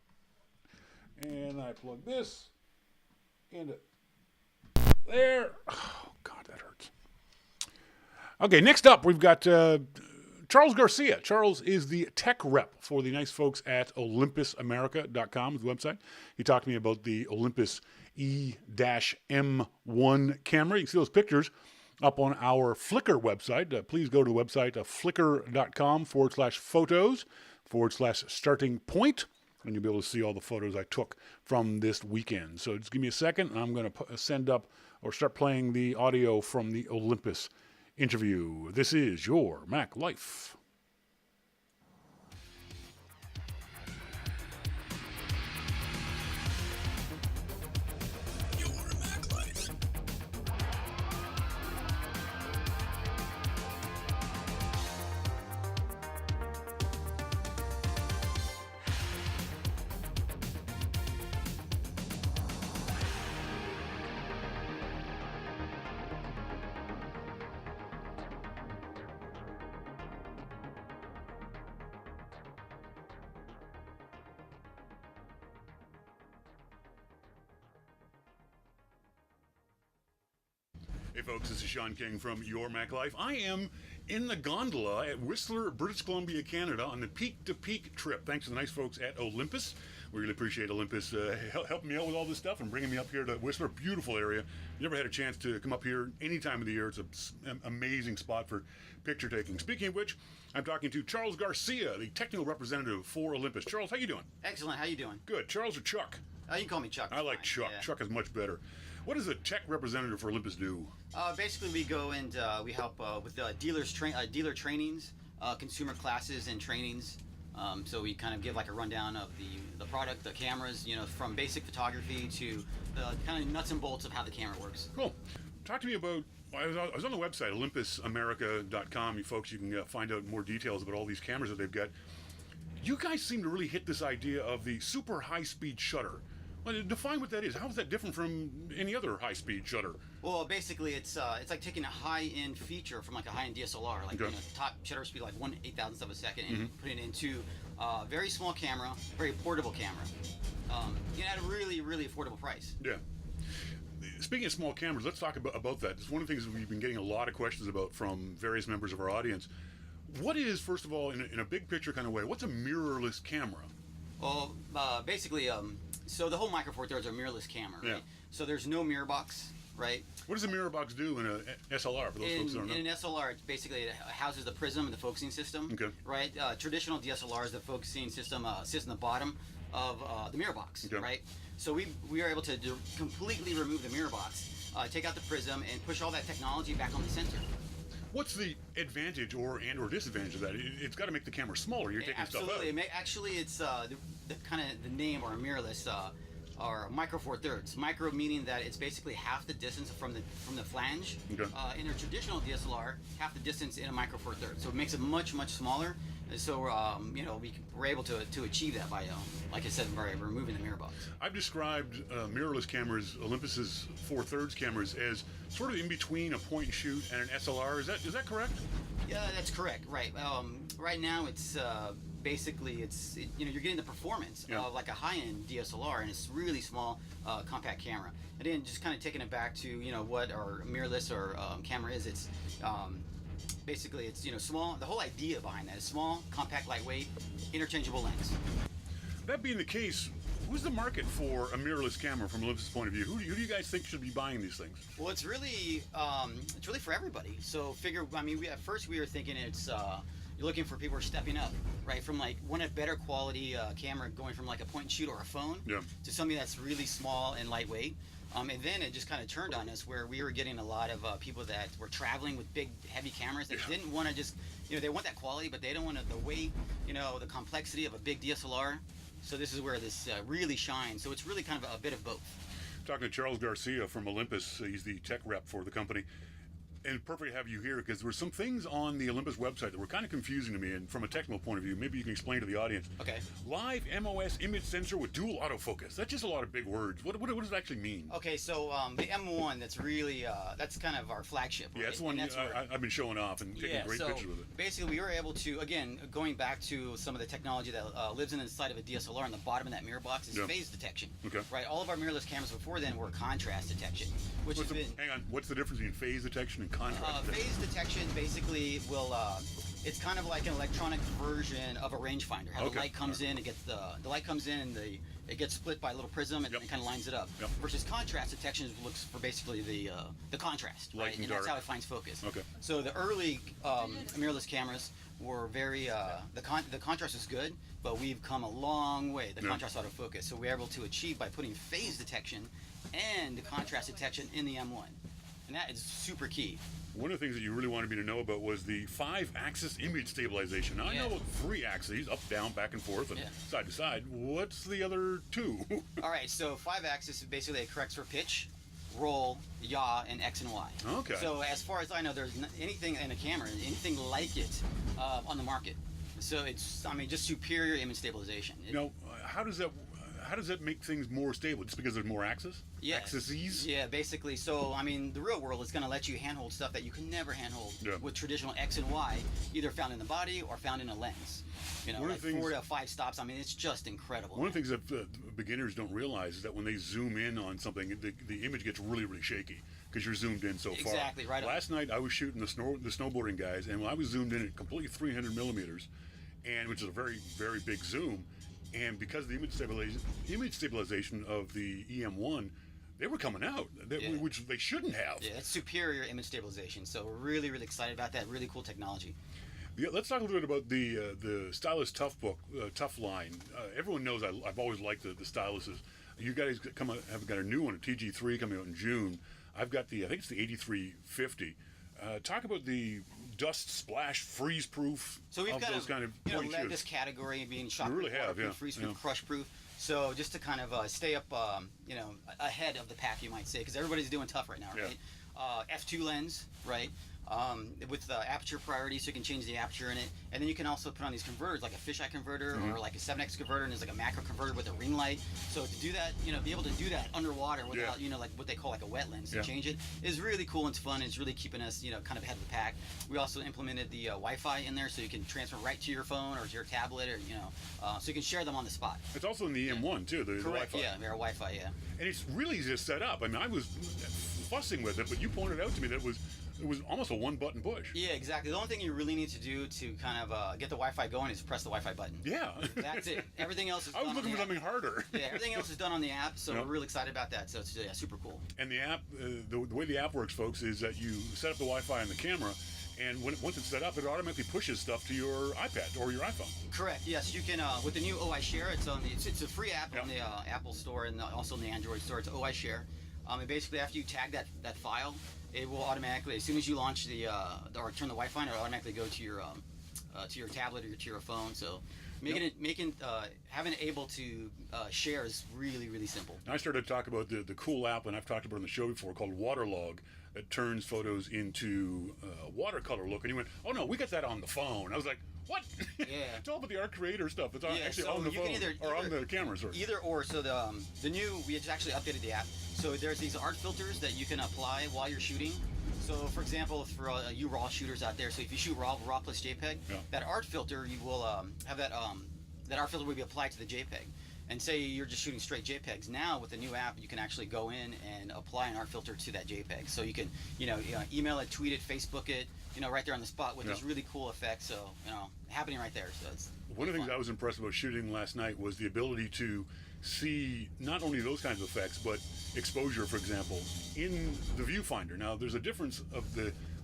And I plug this into there. Oh, God, that hurts. Okay, next up, we've got Charles Garcia. Charles is the tech rep for the nice folks at OlympusAmerica.com, his website. He talked to me about the Olympus E-M1 camera. You can see those pictures up on our Flickr website. Please go to the website flickr.com/photos/starting point, and you'll be able to see all the photos I took from this weekend. So just give me a second, and I'm going to send up or start playing the audio from the Olympus interview. This is Your Mac Life. Hey folks, this is Shawn King from Your Mac Life. I am in the gondola at Whistler, British Columbia, Canada on the Peak to Peak trip. Thanks to the nice folks at Olympus. We really appreciate Olympus helping me out with all this stuff and bringing me up here to Whistler. Beautiful area. You never had a chance to come up here any time of the year. It's an amazing spot for picture taking. Speaking of which, I'm talking to Charles Garcia, the technical representative for Olympus. Charles, how you doing? Excellent. How you doing? Good. Charles or Chuck? You can call me Chuck. I like Chuck. Yeah. Chuck is much better. What does a tech representative for Olympus do? Basically, we go and we help with dealer trainings, consumer classes and trainings. So we kind of give like a rundown of the product, the cameras, from basic photography to the kind of nuts and bolts of how the camera works. Cool. Talk to me about. I was on the website, OlympusAmerica.com. You folks, you can find out more details about all these cameras that they've got. You guys seem to really hit this idea of the super high-speed shutter. Well, define what that is. How is that different from any other high-speed shutter? Well, basically, it's like taking a high-end feature from like a high-end DSLR, like top shutter speed like 1/8,000th of a second, and putting it into a very small camera, very portable camera, at a really, really affordable price. Yeah. Speaking of small cameras, let's talk about that. It's one of the things that we've been getting a lot of questions about from various members of our audience. What is, first of all, in a big picture kind of way, what's a mirrorless camera? Well, basically, So the whole Micro Four Thirds are mirrorless camera, right? Yeah. So there's no mirror box, right? What does a mirror box do in a SLR, for those folks who don't know? In an SLR, it basically houses the prism and the focusing system, Okay. right? Traditional DSLRs, the focusing system sits in the bottom of the mirror box, Okay. right? So we are able to completely remove the mirror box, take out the prism, and push all that technology back on the sensor. What's the advantage or disadvantage of that? It's got to make the camera smaller. You're taking stuff out. Absolutely. Actually, it's the kind of the name or mirrorless are Micro Four Thirds. Micro meaning that it's basically half the distance from the flange. Okay. In a traditional DSLR, half the distance in a Micro Four Thirds. So it makes it much smaller. And so we're able to achieve that by like I said, by removing the mirror box. I've described mirrorless cameras, Olympus's 4/3 cameras, as sort of in between a point and shoot and an SLR. Is that correct? Yeah, that's correct. Right. Right now, it's basically you're getting the performance Yeah. of like a high-end DSLR, and it's really small, compact camera. And then just kind of taking it back to what our mirrorless or camera is. It's basically it's small. The whole idea behind that is small, compact, lightweight, interchangeable lens. That being the case, who's the market for a mirrorless camera from Olympus' point of view? Who do you guys think should be buying these things? Well, it's really for everybody. So at first we were thinking it's you're looking for people who are stepping up, right? From like want a better quality camera, going from like a point and shoot or a phone Yeah. to something that's really small and lightweight. And then it just kind of turned on us where we were getting a lot of people that were traveling with big, heavy cameras that didn't want to just, they want that quality, but they don't want the weight, the complexity of a big DSLR. So this is where this really shines. So it's really kind of a bit of both. Talking to Charles Garcia from Olympus. He's the tech rep for the company. And perfect to have you here because there were some things on the Olympus website that were kind of confusing to me, and from a technical point of view, maybe you can explain to the audience. Okay. Live MOS image sensor with dual autofocus. That's just a lot of big words. What does it actually mean? Okay, so the M1, that's really, that's kind of our flagship, right? Yeah, that's the one I've been showing off and taking great pictures with it. Basically, we were able to, again, going back to some of the technology that lives inside of a DSLR, on the bottom of that mirror box is phase detection. Okay. Right, all of our mirrorless cameras before then were contrast detection, which has been... Hang on, what's the difference between phase detection and contrast detection? Phase detection basically will, it's kind of like an electronic version of a rangefinder. How the light comes in, it gets the light comes in and it gets split by a little prism and it kind of lines it up. Yep. Versus contrast detection looks for basically the contrast, light right? And that's how it finds focus. Okay. So the early mirrorless cameras were very the contrast is good, but we've come a long way. The contrast autofocus, so we're able to achieve by putting phase detection and the contrast detection in the M1, and that is super key. One of the things that you really wanted me to know about was the 5-axis image stabilization. Now, I know about 3 axes, up, down, back and forth, and side to side. What's the other 2? All right, so 5-axis basically it corrects for pitch, roll, yaw, and X and Y. Okay. So as far as I know, there's anything in a camera, anything like it on the market. So it's, just superior image stabilization. How does that make things more stable? Just because there's more axes? Yeah. Axes? Yeah, basically. So, the real world is going to let you handhold stuff that you can never handhold with traditional X and Y, either found in the body or found in a lens. Like 4 to 5 stops. It's just incredible. One of the things that beginners don't realize is that when they zoom in on something, the image gets really, really shaky because you're zoomed in so far. Exactly, right. Last night I was shooting the snowboarding guys, and when I was zoomed in at completely 300 millimeters, which is a very, very big zoom, and because of the image stabilization of the EM1, they were coming out, which they shouldn't have. Yeah, that's superior image stabilization. So we're really, really excited about that. Really cool technology. Yeah, let's talk a little bit about the Stylus Tough book, Tough line. Everyone knows I've always liked the Styluses. You guys have got a new one, a TG3, coming out in June. I've got I think it's the 8350. Talk about the dust splash freeze proof. So we've got those kind of led this category being shock really proof, freeze proof, crush proof. So just to kind of stay up, ahead of the pack, you might say, because everybody's doing tough right now, right? F2 lens, right? With aperture priority, so you can change the aperture in it, and then you can also put on these converters, like a fisheye converter or like a 7x converter, and there's like a macro converter with a ring light. So to do that, be able to do that underwater without, like what they call like a wet lens to change it is really cool and it's fun. And it's really keeping us, kind of ahead of the pack. We also implemented the Wi-Fi in there, so you can transfer right to your phone or to your tablet, or so you can share them on the spot. It's also in the EM1 too. The Correct. Wi-Fi. Yeah, our Wi-Fi. Yeah. And it's really easy to set up. I was fussing with it, but you pointed out to me that it was it was almost a one-button push. Yeah, exactly. The only thing you really need to do to kind of get the Wi-Fi going is press the Wi-Fi button. Yeah. That's it. Everything else is I done was looking for something harder. Yeah, everything else is done on the app, so Yep. we're really excited about that. So it's super cool. And the app, the way the app works, folks, is that you set up the Wi-Fi on the camera, and once it's set up, it automatically pushes stuff to your iPad or your iPhone. Correct. Yes, you can with the new OI Share. It's a free app Yep. on the Apple Store and also on the Android Store. It's OI Share. And basically, after you tag that file, it will automatically, as soon as you launch or turn the Wi-Fi on, it'll automatically go to your tablet or to your phone. So having it able to share is really, really simple. I started to talk about the cool app, and I've talked about it on the show before, called Waterlog, that turns photos into watercolor look. And you went, oh no, we got that on the phone. I was like, what? Yeah. It's all about the art creator stuff. It's actually so on the you can phone or on the camera. Sorry. Either or. So the new, we just actually updated the app. So there's these art filters that you can apply while you're shooting. So for example, for you RAW shooters out there, so if you shoot RAW plus JPEG, Yeah. that art filter, you will have that art filter will be applied to the JPEG. And say you're just shooting straight JPEGs. Now with the new app, you can actually go in and apply an art filter to that JPEG. So you can, email it, tweet it, Facebook it, right there on the spot with this really cool effect. So, happening right there. So it's One of the things I was impressed about shooting last night was the ability to see not only those kinds of effects, but exposure, for example, in the viewfinder. Now, there's a difference of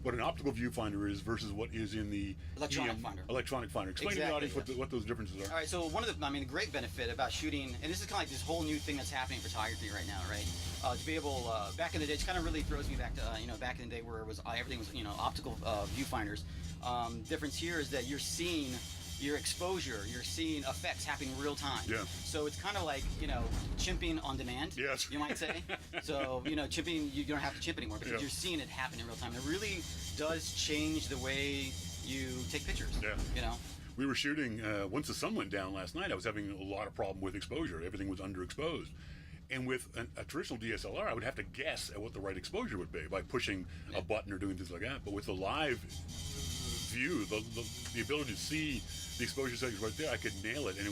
what an optical viewfinder is versus what is in the Electronic finder. Electronic finder. Explain to the Exactly, audience what those differences are. All right, so the great benefit about shooting, and this is kind of like this whole new thing that's happening in photography right now, right? To be able, back in the day, it kind of really throws me back to, back in the day where it was everything was, optical viewfinders. Difference here is that you're seeing your exposure, you're seeing effects happening real time. Yeah. So it's kind of like, chimping on demand. Yes. You might say. So, chimping, you don't have to chimp anymore because Yeah. you're seeing it happen in real time. It really does change the way you take pictures. Yeah. We were shooting, once the sun went down last night, I was having a lot of problem with exposure. Everything was underexposed. And with a traditional DSLR, I would have to guess at what the right exposure would be by pushing a button or doing things like that. But with the live view, the ability to see the exposure settings right there, I could nail it, and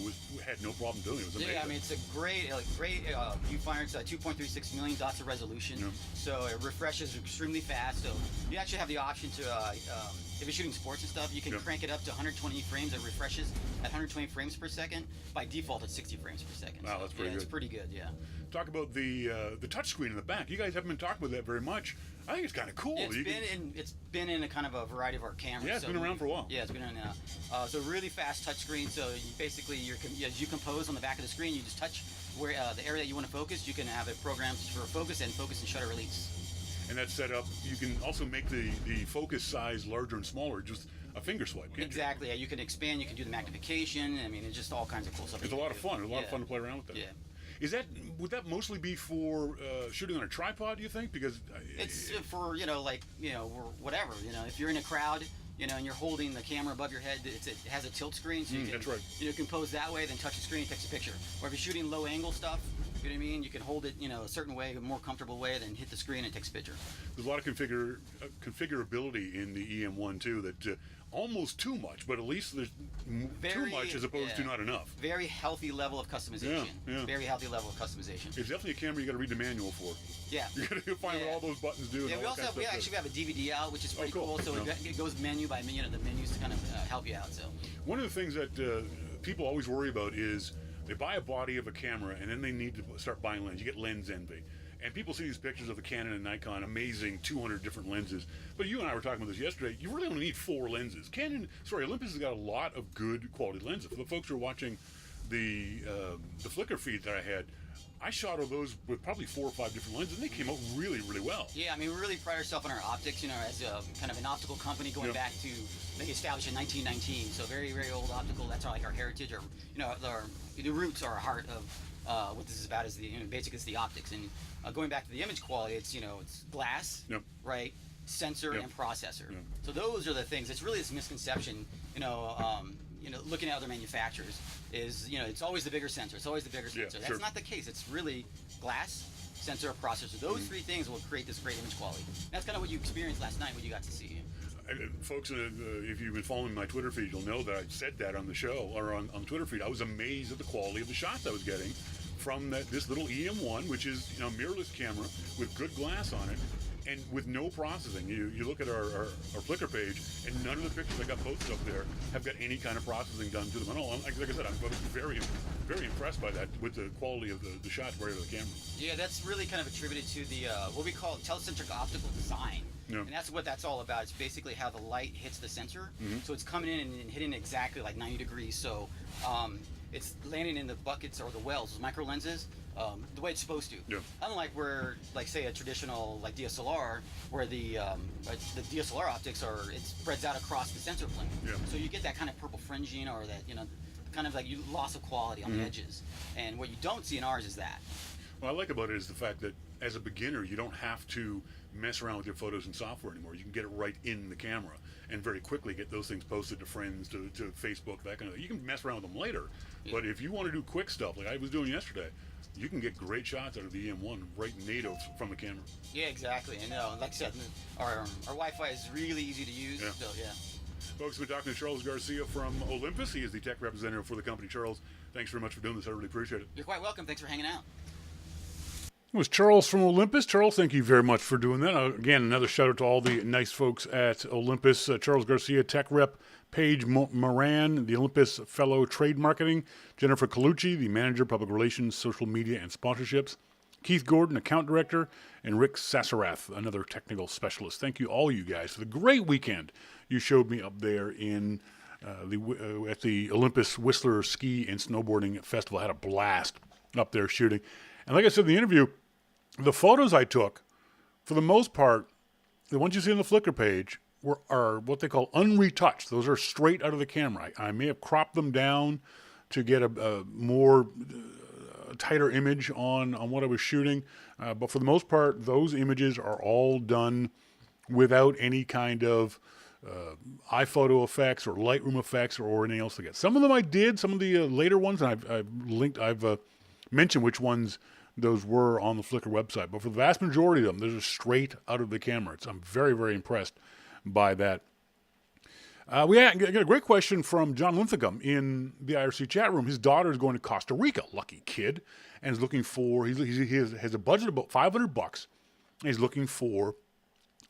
had no problem doing it. It was amazing. Yeah, I mean, it's a great viewfinder. It's 2.36 million dots of resolution, so it refreshes extremely fast. So you actually have the option to, if you're shooting sports and stuff, you can crank it up to 120 frames. It refreshes at 120 frames per second. By default, it's 60 frames per second. Wow, so, that's pretty good. It's pretty good, yeah. Talk about the touchscreen in the back. You guys haven't been talking about that very much. I think it's kind of cool. It's been in a kind of a variety of our cameras. Yeah, it's been around for a while. Yeah, it's been in. So really fast touchscreen. So you basically, as you compose on the back of the screen, you just touch where the area that you want to focus. You can have it programmed for focus and shutter release. And that's set up. You can also make the focus size larger and smaller, just a finger swipe. Can't Exactly. Yeah, you can expand. You can do the magnification. I mean, it's just all kinds of cool stuff. It's a lot of fun. It's a lot of fun to play around with that. Yeah. Would that mostly be for shooting on a tripod? Do you think? Because It's for whatever. If you're in a crowd, and you're holding the camera above your head, it has a tilt screen, so you can that's right. you can pose that way, then touch the screen, takes a picture. Or if you're shooting low angle stuff, you know what I mean, you can hold it a certain way, a more comfortable way, then hit the screen and it takes a picture. There's a lot of configurability in the EM1 too. That almost too much, but at least there's too much as opposed to not enough. Very healthy level of customization. Yeah. Very healthy level of customization. It's definitely a camera you got to read the manual for. Yeah. You got to find what all those buttons do. Yeah, and we all also that have, kind of stuff. we have a DVD out, which is pretty cool. cool. So it goes menu by menu, the menus to kind of help you out. So One of the things that people always worry about is they buy a body of a camera and then they need to start buying lenses. You get lens envy. And people see these pictures of the Canon and Nikon, amazing 200 different lenses. But you and I were talking about this yesterday. You really only need 4 lenses. Olympus has got a lot of good quality lenses. For the folks who are watching the Flickr feed that I had, I shot all those with probably 4 or 5 different lenses, and they came out really, really well. yeah, I mean, we really pride ourselves on our optics. As a kind of an optical company going back to they established in 1919. So very, very old optical. That's our heritage. Or the roots are our heart of what this is about. Is basically it's the optics. And going back to the image quality, it's it's glass, right? Sensor and processor. So those are the things. It's really this misconception, looking at other manufacturers is, it's always the bigger sensor. It's always the bigger sensor. That's not the case. It's really glass, sensor, processor. Those 3 things will create this great image quality. That's kind of what you experienced last night, what you got to see. Folks, if you've been following my Twitter feed, you'll know that I said that on the show, or on Twitter feed. I was amazed at the quality of the shots I was getting from this little EM1, which is mirrorless camera with good glass on it. And with no processing, you look at our Flickr page, and none of the pictures I got posted up there have got any kind of processing done to them at all. Like I said, I'm very, very impressed by that with the quality of the shots right out of the camera. Yeah, that's really kind of attributed to the what we call telecentric optical design. Yeah. And that's what that's all about. It's basically how the light hits the sensor. Mm-hmm. So it's coming in and hitting exactly like 90 degrees. So it's landing in the buckets or the wells, those micro lenses, the way it's supposed to. Yeah. Unlike where, like, say, a traditional like DSLR, where the DSLR optics it spreads out across the sensor plane. Yeah. So you get that kind of purple fringing or that kind of like loss of quality on the edges. And what you don't see in ours is that. What I like about it is the fact that as a beginner, you don't have to mess around with your photos and software anymore. You can get it right in the camera and very quickly get those things posted to friends, to Facebook, that kind of thing. You can mess around with them later, but if you want to do quick stuff like I was doing yesterday, you can get great shots out of the EM1 right native from the camera. Yeah, exactly. And like I said, our Wi-Fi is really easy to use. Yeah. So yeah. Folks, we're talking to Charles Garcia from Olympus. He is the tech representative for the company. Charles, thanks very much for doing this. I really appreciate it. You're quite welcome. Thanks for hanging out. It was Charles from Olympus. Charles, thank you very much for doing that. Again, another shout out to all the nice folks at Olympus. Charles Garcia, Tech Rep, Paige Moran, the Olympus Fellow Trade Marketing, Jennifer Colucci, the Manager, Public Relations, Social Media, and Sponsorships, Keith Gordon, Account Director, and Rick Sassarath, another technical specialist. Thank you, all you guys, for the great weekend you showed me up there in at the Olympus Whistler Ski and Snowboarding Festival. I had a blast up there shooting. And like I said in the interview, the photos I took, for the most part, the ones you see on the Flickr page, are what they call unretouched. Those are straight out of the camera. I may have cropped them down to get a more tighter image on what I was shooting. But for the most part, those images are all done without any kind of iPhoto effects or Lightroom effects or anything else to get. Some of them I did, some of the later ones, and I've mentioned which ones those were on the Flickr website. But for the vast majority of them, those are straight out of the camera. I'm very, very impressed by that. We got a great question from John Linthicum in the IRC chat room. His daughter is going to Costa Rica, lucky kid, and is looking for, he has a budget of about $500, and he's looking for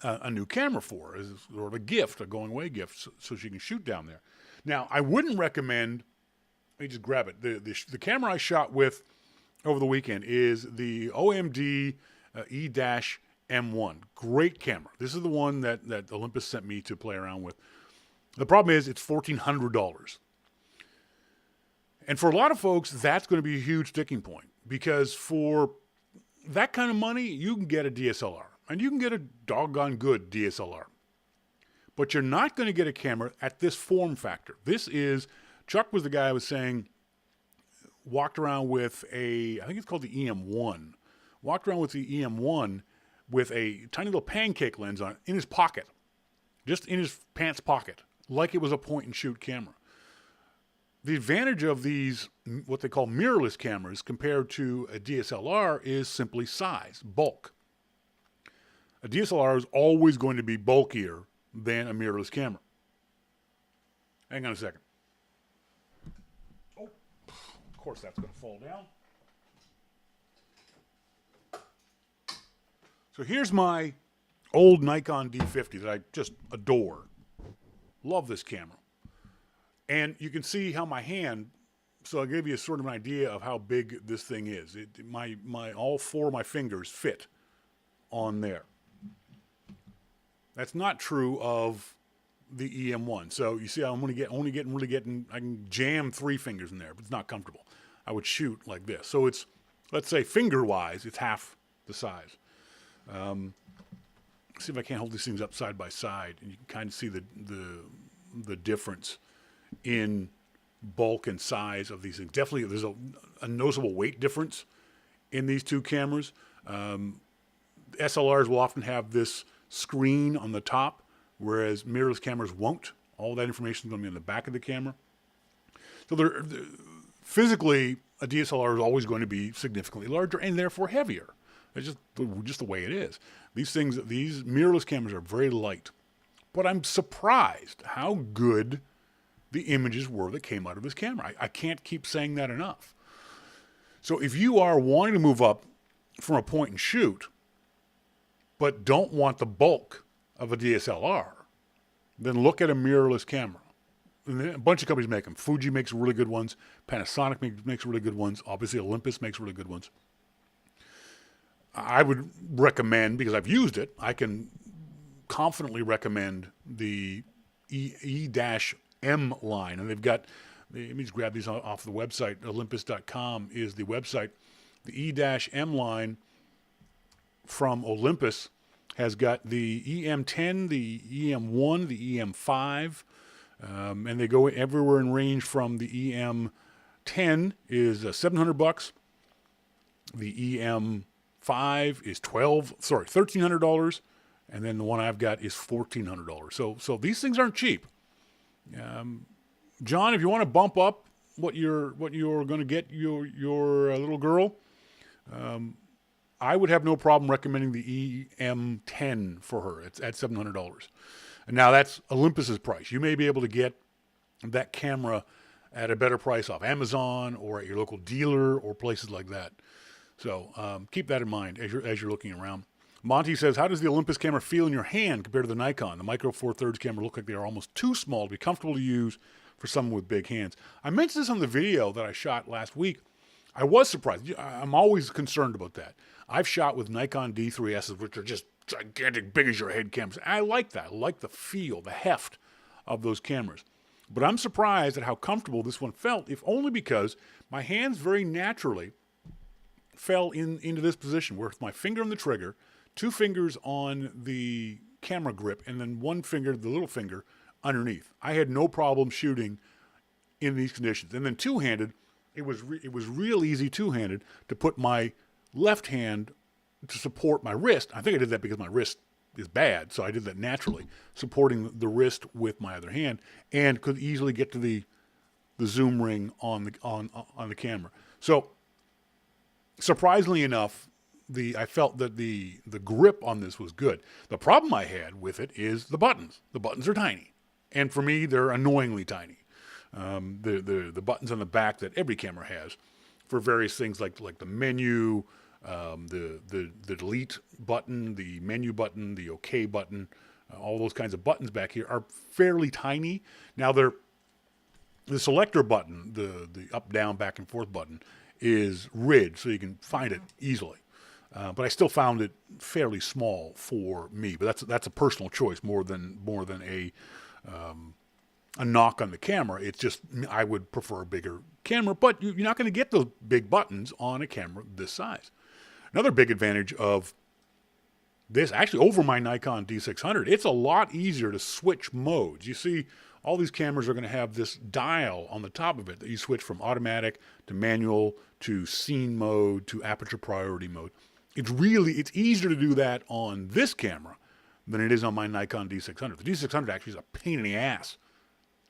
a new camera for her, as sort of a gift, a going away gift, so she can shoot down there. Now, I wouldn't recommend, let me just grab it, the camera I shot with over the weekend is the OMD E-M1. Great camera. This is the one that Olympus sent me to play around with. The problem is it's $1,400. And for a lot of folks, that's going to be a huge sticking point, because for that kind of money, you can get a DSLR, and you can get a doggone good DSLR. But you're not going to get a camera at this form factor. Chuck was the guy I was saying, walked around with I think it's called the EM1, walked around with the EM1 with a tiny little pancake lens on it in his pocket, just in his pants pocket, like it was a point and shoot camera. The advantage of these, what they call mirrorless cameras compared to a DSLR, is simply size, bulk. A DSLR is always going to be bulkier than a mirrorless camera. Hang on a second. Oh, of course that's going to fall down. So here's my old Nikon D50 that I just adore. Love this camera. And you can see how my hand, so I'll give you sort of an idea of how big this thing is. All four of my fingers fit on there. That's not true of the EM1. So you see, I'm only getting, I can jam 3 fingers in there, but it's not comfortable. I would shoot like this. So it's, let's say finger-wise, it's half the size. See if I can't hold these things up side by side, and you can kind of see the difference in bulk and size of these things. Definitely, there's a noticeable weight difference in these two cameras. SLRs will often have this screen on the top, whereas mirrorless cameras won't. All that information is going to be on the back of the camera. So physically, a DSLR is always going to be significantly larger and therefore heavier. It's just the way it is. These mirrorless cameras are very light. But I'm surprised how good the images were that came out of this camera. I can't keep saying that enough. So if you are wanting to move up from a point and shoot, but don't want the bulk of a DSLR, then look at a mirrorless camera. And a bunch of companies make them. Fuji makes really good ones. Panasonic makes really good ones. Obviously, Olympus makes really good ones. I would recommend, because I've used it, I can confidently recommend the E-M line. And they've got, let me just grab these off the website. Olympus.com is the website. The E-M line from Olympus has got the EM10, the EM1, the EM5, and they go everywhere in range from the EM10 is $700. The EM5 is $1,300, and then the one I've got is $1,400. So these things aren't cheap. John, if you want to bump up what you're going to get your little girl, I would have no problem recommending the EM10 for her. It's at $700. And now that's Olympus's price. You may be able to get that camera at a better price off Amazon or at your local dealer or places like that. So keep that in mind as you're looking around. Monty says, how does the Olympus camera feel in your hand compared to the Nikon? The Micro Four Thirds camera look like they are almost too small to be comfortable to use for someone with big hands. I mentioned this on the video that I shot last week. I was surprised. I'm always concerned about that. I've shot with Nikon D3Ss, which are just gigantic, big as your head cameras. I like that. I like the feel, the heft of those cameras. But I'm surprised at how comfortable this one felt, if only because my hands very naturally fell into this position where with my finger on the trigger, 2 fingers on the camera grip, and then 1 finger, the little finger, underneath. I had no problem shooting in these conditions. And then two-handed, it was real easy two-handed to put my left hand to support my wrist. I think I did that because my wrist is bad, so I did that naturally, supporting the wrist with my other hand, and could easily get to the zoom ring on the camera. So surprisingly enough, I felt that the grip on this was good. The problem I had with it is the buttons. The buttons are tiny, and for me, they're annoyingly tiny. The buttons on the back that every camera has for various things like the menu, the delete button, the menu button, the OK button, all those kinds of buttons back here are fairly tiny. Now the selector button, the up, down, back and forth button is ridged so you can find it easily. But I still found it fairly small for me. But that's a personal choice more than a knock on the camera. It's just I would prefer a bigger camera, but you're not going to get those big buttons on a camera this size. Another big advantage of this, actually over my Nikon D600, it's a lot easier to switch modes. You see, all these cameras are going to have this dial on the top of it that you switch from automatic to manual to scene mode to aperture priority mode. It's easier to do that on this camera than it is on my Nikon D600. The D600 actually is a pain in the ass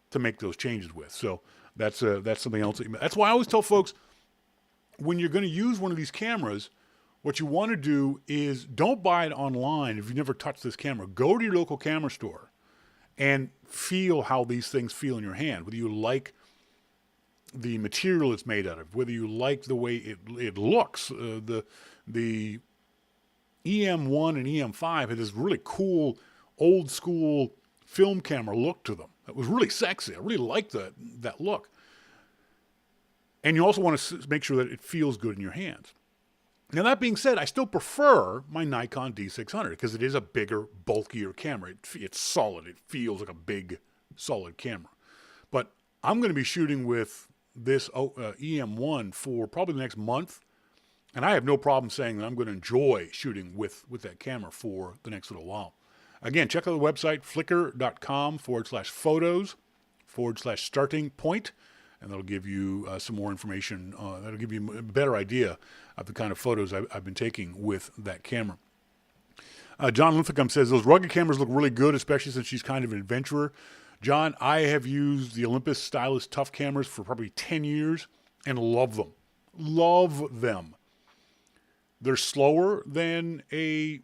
to make those changes with. So that's something else. That's why I always tell folks, when you're going to use one of these cameras, what you want to do is don't buy it online if you've never touched this camera. Go to your local camera store and feel how these things feel in your hand, whether you like the material it's made out of, whether you like the way it looks. The EM1 and EM5 had this really cool, old school film camera look to them. It was really sexy. I really liked that look. And you also want to make sure that it feels good in your hands. Now, that being said, I still prefer my Nikon D600 because it is a bigger, bulkier camera. It's solid. It feels like a big, solid camera. But I'm going to be shooting with this EM1 for probably the next month, and I have no problem saying that I'm going to enjoy shooting with that camera for the next little while. Again, check out the website, flickr.com/photos/starting point. And that'll give you some more information. That'll give you a better idea of the kind of photos I've been taking with that camera. John Linthicum says, those rugged cameras look really good, especially since she's kind of an adventurer. John, I have used the Olympus Stylus Tough cameras for probably 10 years and love them. Love them. They're slower than a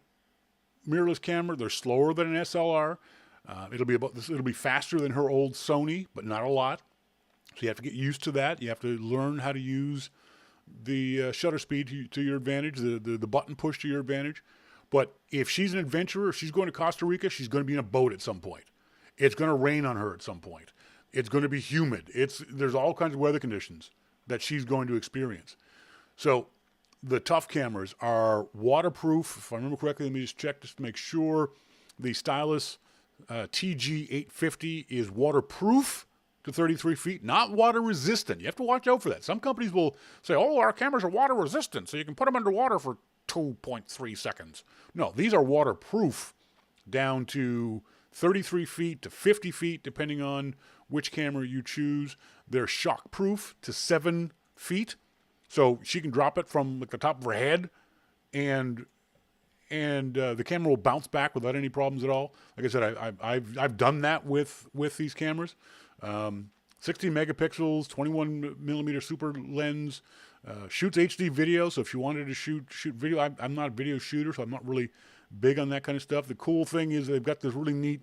mirrorless camera. They're slower than an SLR. It'll be faster than her old Sony, but not a lot. So you have to get used to that. You have to learn how to use the shutter speed to your advantage, the button push to your advantage. But if she's an adventurer, if she's going to Costa Rica, she's going to be in a boat at some point. It's going to rain on her at some point. It's going to be humid. There's all kinds of weather conditions that she's going to experience. So the tough cameras are waterproof. If I remember correctly, let me just check just to make sure. The Stylus TG850 is waterproof to 33 feet, not water resistant. You have to watch out for that. Some companies will say, oh, our cameras are water resistant, so you can put them underwater for 2.3 seconds. No, these are waterproof down to 33 feet to 50 feet, depending on which camera you choose. They're shockproof to 7 feet, so she can drop it from like the top of her head, and the camera will bounce back without any problems at all. Like I said, I've done that with these cameras. 16 megapixels, 21 millimeter super lens, shoots HD video. So if you wanted to shoot video, I'm not a video shooter, so I'm not really big on that kind of stuff. The cool thing is they've got this really neat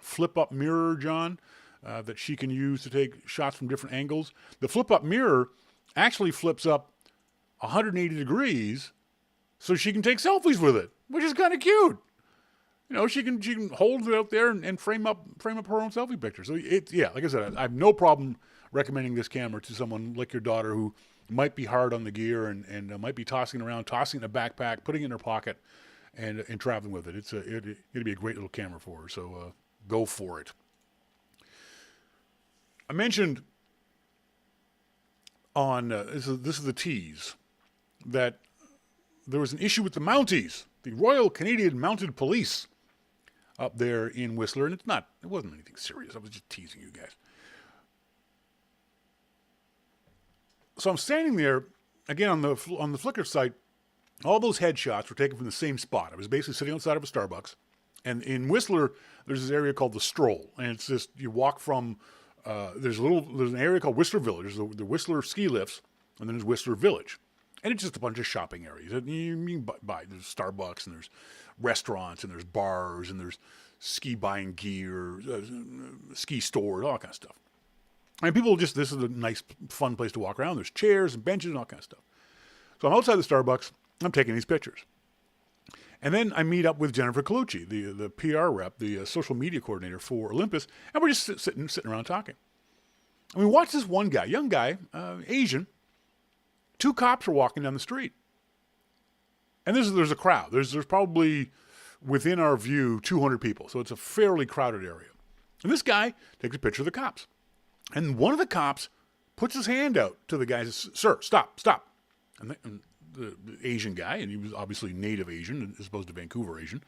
flip up mirror, John, that she can use to take shots from different angles. The flip up mirror actually flips up 180 degrees so she can take selfies with it, which is kind of cute. You know, she can hold it out there and frame up her own selfie picture. So like I said, I have no problem recommending this camera to someone like your daughter who might be hard on the gear and might be tossing it around, tossing it in a backpack, putting it in her pocket, and traveling with it. It'd be a great little camera for her. So go for it. I mentioned on this is the tease that there was an issue with the Mounties, the Royal Canadian Mounted Police, up there in Whistler, and it wasn't anything serious. I was just teasing you guys. So I'm standing there again on the Flickr site. All those headshots were taken from the same spot. I was basically sitting outside of a Starbucks, and in Whistler there's this area called the Stroll, and it's just you walk from there's an area called Whistler Village. There's the Whistler ski lifts, and then there's Whistler Village. And it's just a bunch of shopping areas. You can buy, there's Starbucks, and there's restaurants, and there's bars, and there's ski buying gear, ski stores, all that kind of stuff. And this is a nice, fun place to walk around. There's chairs and benches and all kind of stuff. So I'm outside the Starbucks. I'm taking these pictures. And then I meet up with Jennifer Colucci, the PR rep, the social media coordinator for Olympus, and we're just sitting around talking. And we watch this one guy, young guy, Asian. 2 cops are walking down the street. And there's a crowd. There's probably, within our view, 200 people. So it's a fairly crowded area. And this guy takes a picture of the cops. And one of the cops puts his hand out to the guy and says, "Sir, stop." And the Asian guy, and he was obviously native Asian as opposed to Vancouver Asian,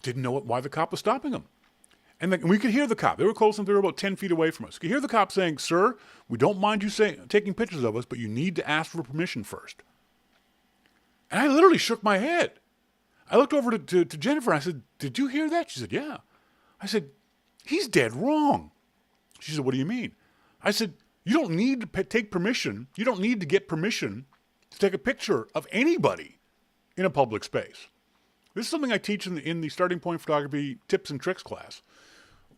didn't know why the cop was stopping him. And we could hear the cop. They were close enough. They were about 10 feet away from us. We could hear the cop saying, "Sir, we don't mind you taking pictures of us, but you need to ask for permission first." And I literally shook my head. I looked over to Jennifer and I said, "Did you hear that?" She said, "Yeah." I said, "He's dead wrong." She said, "What do you mean?" I said, "You don't need to take permission. You don't need to get permission to take a picture of anybody in a public space." This is something I teach in the Starting Point Photography Tips and Tricks class.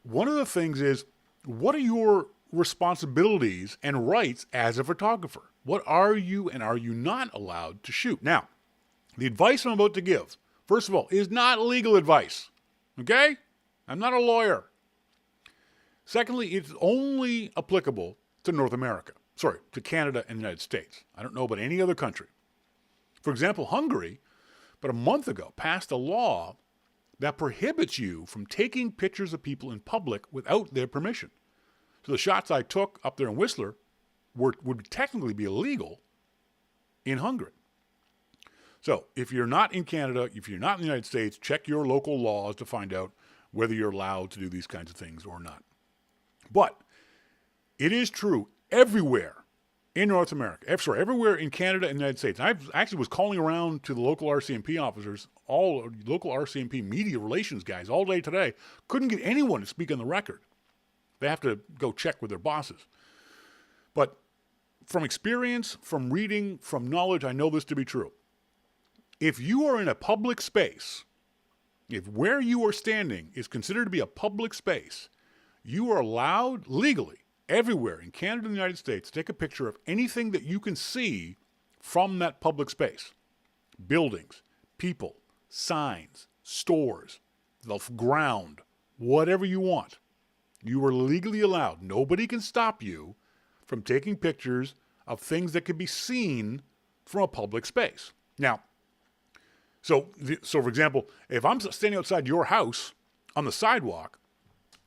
One of the things is, what are your responsibilities and rights as a photographer? What are you and are you not allowed to shoot? Now, the advice I'm about to give, first of all, is not legal advice. Okay? I'm not a lawyer. Secondly, it's only applicable to North America. Sorry, to Canada and the United States. I don't know about any other country. For example, Hungary, but a month ago, passed a law that prohibits you from taking pictures of people in public without their permission. So the shots I took up there in Whistler would technically be illegal in Hungary. So if you're not in Canada, if you're not in the United States, check your local laws to find out whether you're allowed to do these kinds of things or not. But it is true everywhere in North America, everywhere in Canada and the United States. I actually was calling around to the local RCMP officers, all local RCMP media relations guys all day today. Couldn't get anyone to speak on the record. They have to go check with their bosses. But from experience, from reading, from knowledge, I know this to be true. If you are in a public space, if where you are standing is considered to be a public space, you are allowed legally everywhere in Canada and the United States to take a picture of anything that you can see from that public space. Buildings, people, signs, stores, the ground, whatever you want. You are legally allowed. Nobody can stop you from taking pictures of things that can be seen from a public space. Now, so for example, if I'm standing outside your house on the sidewalk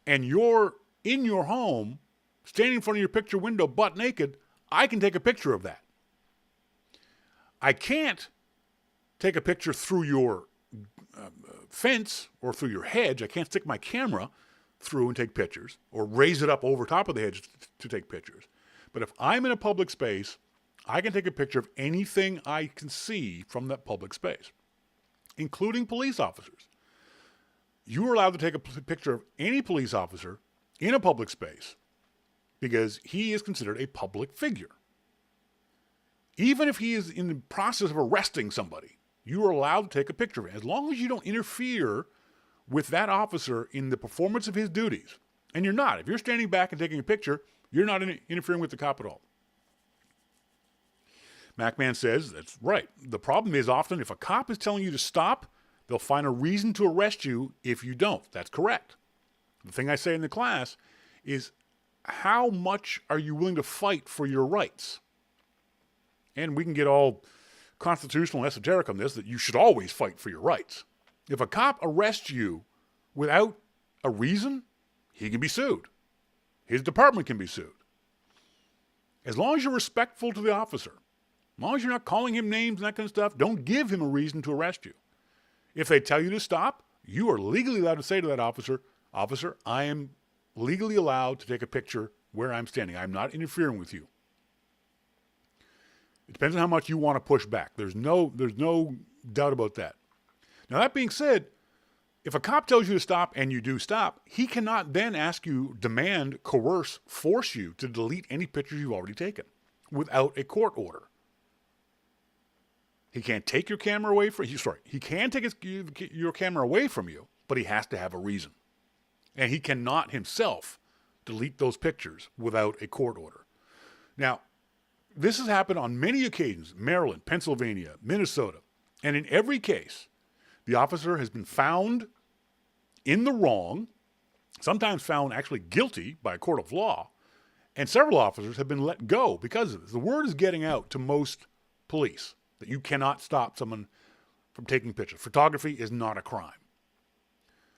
and you're in your home, standing in front of your picture window butt naked, I can take a picture of that. I can't take a picture through your fence or through your hedge. I can't stick my camera through and take pictures or raise it up over top of the hedge to take pictures. But if I'm in a public space, I can take a picture of anything I can see from that public space, including police officers. You are allowed to take a picture of any police officer in a public space because he is considered a public figure. Even if he is in the process of arresting somebody, you are allowed to take a picture of him as long as you don't interfere with that officer in the performance of his duties. And you're not. If you're standing back and taking a picture, you're not interfering with the cop at all. MacMan says that's right. The problem is often if a cop is telling you to stop, they'll find a reason to arrest you if you don't. That's correct. The thing I say in the class is, how much are you willing to fight for your rights? And we can get all constitutional and esoteric on this, that you should always fight for your rights. If a cop arrests you without a reason, he can be sued. His department can be sued. As long as you're respectful to the officer, as long as you're not calling him names and that kind of stuff, don't give him a reason to arrest you. If they tell you to stop, you are legally allowed to say to that officer, "Officer, I am legally allowed to take a picture where I'm standing. I'm not interfering with you." It depends on how much you want to push back. There's no doubt about that. Now, that being said, if a cop tells you to stop and you do stop, he cannot then ask you, demand, coerce, force you to delete any pictures you've already taken without a court order. He can't take your camera away from you. He can take your camera away from you, but he has to have a reason. And he cannot himself delete those pictures without a court order. Now, this has happened on many occasions, Maryland, Pennsylvania, Minnesota. And in every case, the officer has been found in the wrong, sometimes found actually guilty by a court of law, and several officers have been let go because of this. The word is getting out to most police that you cannot stop someone from taking pictures. Photography is not a crime.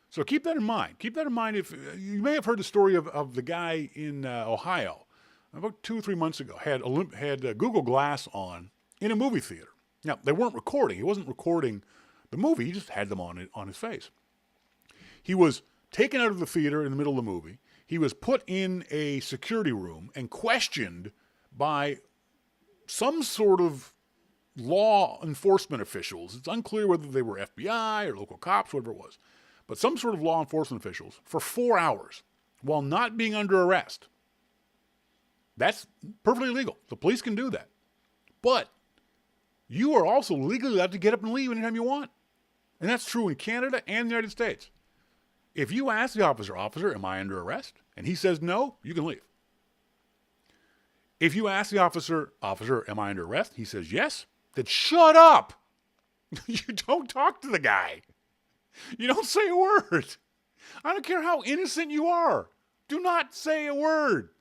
So keep that in mind. Keep that in mind. If you may have heard the story of the guy in Ohio about 2 or 3 months ago, had Google Glass on in a movie theater. Now, they weren't recording. He wasn't recording the movie. He just had them on his face. He was taken out of the theater in the middle of the movie. He was put in a security room and questioned by some sort of law enforcement officials. It's unclear whether they were FBI or local cops, whatever it was. But some sort of law enforcement officials for 4 hours while not being under arrest. That's perfectly legal. The police can do that. But you are also legally allowed to get up and leave anytime you want. And that's true in Canada and the United States. If you ask the officer, "Officer, am I under arrest?" and he says no, you can leave. If you ask the officer, "Officer, am I under arrest?" he says yes, then shut up. You don't talk to the guy. You don't say a word. I don't care how innocent you are. Do not say a word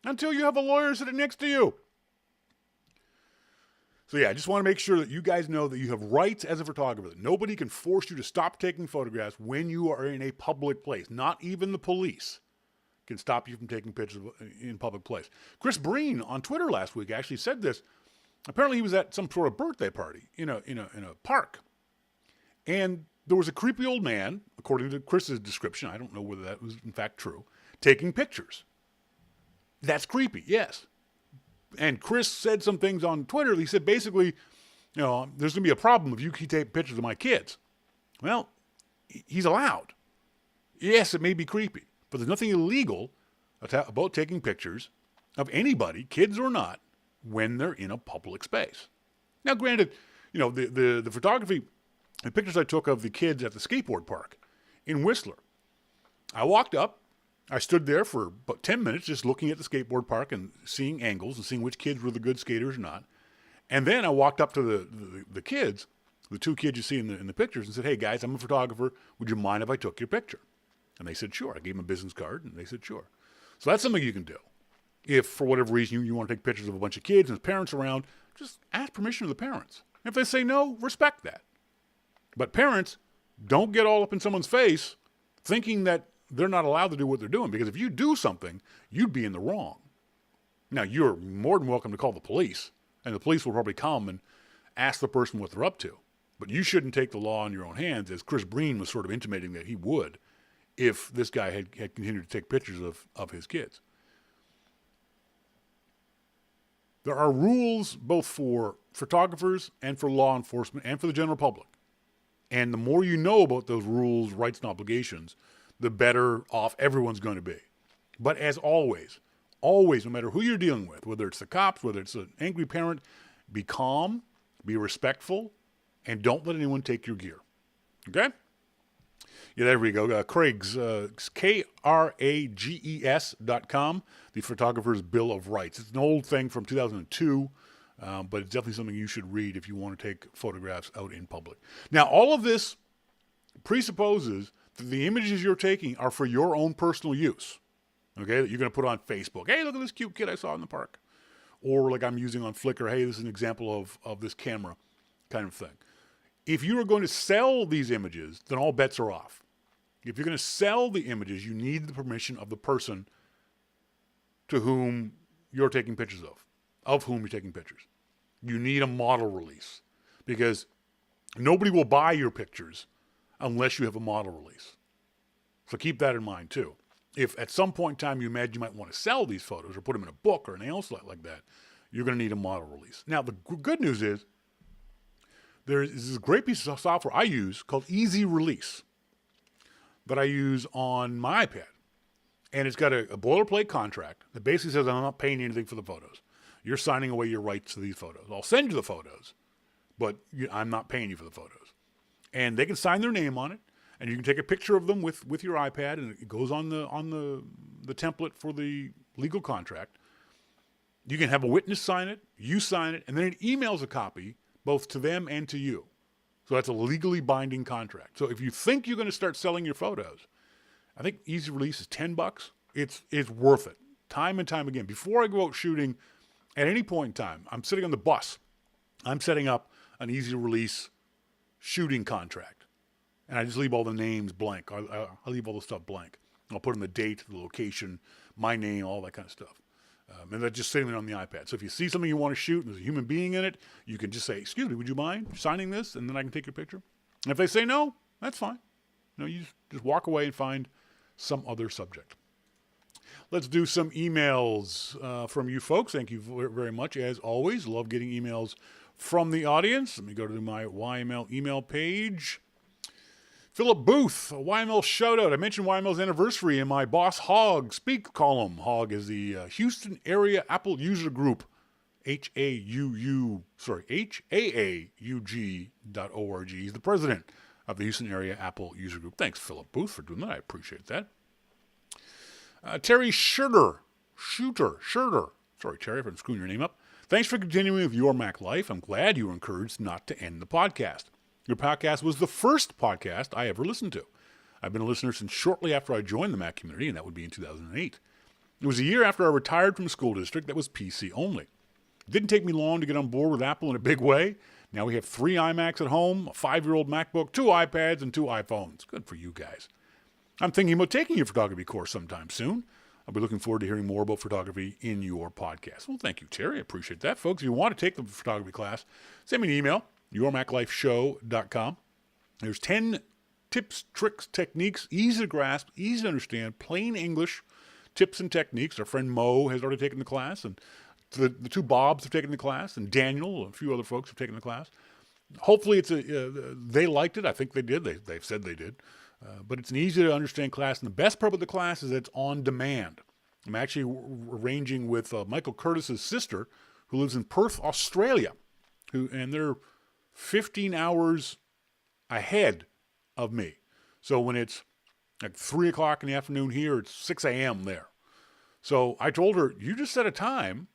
until you have a lawyer sitting next to you. So yeah, I just want to make sure that you guys know that you have rights as a photographer. That nobody can force you to stop taking photographs when you are in a public place. Not even the police can stop you from taking pictures in public place. Chris Breen on Twitter last week actually said this. Apparently he was at some sort of birthday party in a park. And there was a creepy old man, according to Chris's description, I don't know whether that was in fact true, taking pictures. That's creepy, yes. And Chris said some things on Twitter. He said basically, there's going to be a problem if you keep taking pictures of my kids. Well, he's allowed. Yes, it may be creepy, but there's nothing illegal about taking pictures of anybody, kids or not, when they're in a public space. Now, granted, the photography, the pictures I took of the kids at the skateboard park in Whistler, I walked up, I stood there for about 10 minutes just looking at the skateboard park and seeing angles and seeing which kids were the good skaters or not. And then I walked up to the kids the two kids you see in the pictures and said, hey, guys, I'm a photographer. Would you mind if I took your picture? And they said, sure. I gave them a business card, and they said, sure. So that's something you can do. If, for whatever reason, you want to take pictures of a bunch of kids and parents around, just ask permission of the parents. If they say no, respect that. But parents, don't get all up in someone's face thinking that they're not allowed to do what they're doing, because if you do something, you'd be in the wrong. Now, you're more than welcome to call the police, and the police will probably come and ask the person what they're up to. But you shouldn't take the law in your own hands, as Chris Breen was sort of intimating that he would if this guy had continued to take pictures of his kids. There are rules both for photographers and for law enforcement and for the general public. And the more you know about those rules, rights, and obligations, the better off everyone's going to be. But as always, no matter who you're dealing with, whether it's the cops, whether it's an angry parent, be calm, be respectful, and don't let anyone take your gear. Okay? Yeah, there we go. Craig's, KRAGES.com, the Photographer's Bill of Rights. It's an old thing from 2002, but it's definitely something you should read if you want to take photographs out in public. Now, all of this presupposes that the images you're taking are for your own personal use, okay, that you're going to put on Facebook. Hey, look at this cute kid I saw in the park. Or like I'm using on Flickr, hey, this is an example of this camera kind of thing. If you are going to sell these images, then all bets are off. If you're going to sell the images, you need the permission of the person to whom you're taking pictures of whom you're taking pictures. You need a model release, because nobody will buy your pictures unless you have a model release. So keep that in mind too. If at some point in time you imagine you might want to sell these photos or put them in a book or anything else like that, you're going to need a model release. Now, the good news is there is this great piece of software I use called Easy Release that I use on my iPad. And it's got a boilerplate contract that basically says I'm not paying you anything for the photos. You're signing away your rights to these photos. I'll send you the photos, but I'm not paying you for the photos. And they can sign their name on it, and you can take a picture of them with your iPad, and it goes on the template for the legal contract. You can have a witness sign it, you sign it, and then it emails a copy both to them and to you. So that's a legally binding contract. So if you think you're going to start selling your photos, I think Easy Release is $10. It's worth it, time and time again. Before I go out shooting, at any point in time, I'm sitting on the bus. I'm setting up an Easy Release shooting contract. And I just leave all the names blank. I leave all the stuff blank. I'll put in the date, the location, my name, all that kind of stuff. And that's just sitting there on the iPad. So if you see something you want to shoot and there's a human being in it, you can just say, excuse me, would you mind signing this? And then I can take your picture. And if they say no, that's fine. You just walk away and find some other subject. Let's do some emails from you folks. Thank you very much. As always, love getting emails from the audience. Let me go to my YML email page. Philip Booth, a YML shout out. I mentioned YML's anniversary in my Boss Hog Speak column. Hog is the Houston Area Apple User Group, HAAUG.org. He's the president of the Houston Area Apple User Group. Thanks, Philip Booth, for doing that. I appreciate that. Terry Schurter. Sorry, Terry, if I'm screwing your name up. Thanks for continuing with Your Mac Life. I'm glad you were encouraged not to end the podcast. Your podcast was the first podcast I ever listened to. I've been a listener since shortly after I joined the Mac community, and that would be in 2008. It was a year after I retired from a school district that was PC only. It didn't take me long to get on board with Apple in a big way. Now we have 3 iMacs at home, a 5-year-old MacBook, 2 iPads, and 2 iPhones. Good for you guys. I'm thinking about taking a photography course sometime soon. I'll be looking forward to hearing more about photography in your podcast. Well, thank you, Terry. I appreciate that. Folks, if you want to take the photography class, send me an email, yourmaclifeshow.com. There's 10 tips, tricks, techniques, easy to grasp, easy to understand, plain English tips and techniques. Our friend Mo has already taken the class, and the 2 Bobs have taken the class, and Daniel, a few other folks have taken the class. Hopefully they liked it. I think they did. They've said they did. But it's an easy to understand class, and the best part of the class is that it's on demand. I'm actually arranging with Michael Curtis's sister, who lives in Perth, Australia, and they're 15 hours ahead of me. So when it's like 3 o'clock in the afternoon here, it's 6 a.m. there. So I told her, you just set a time,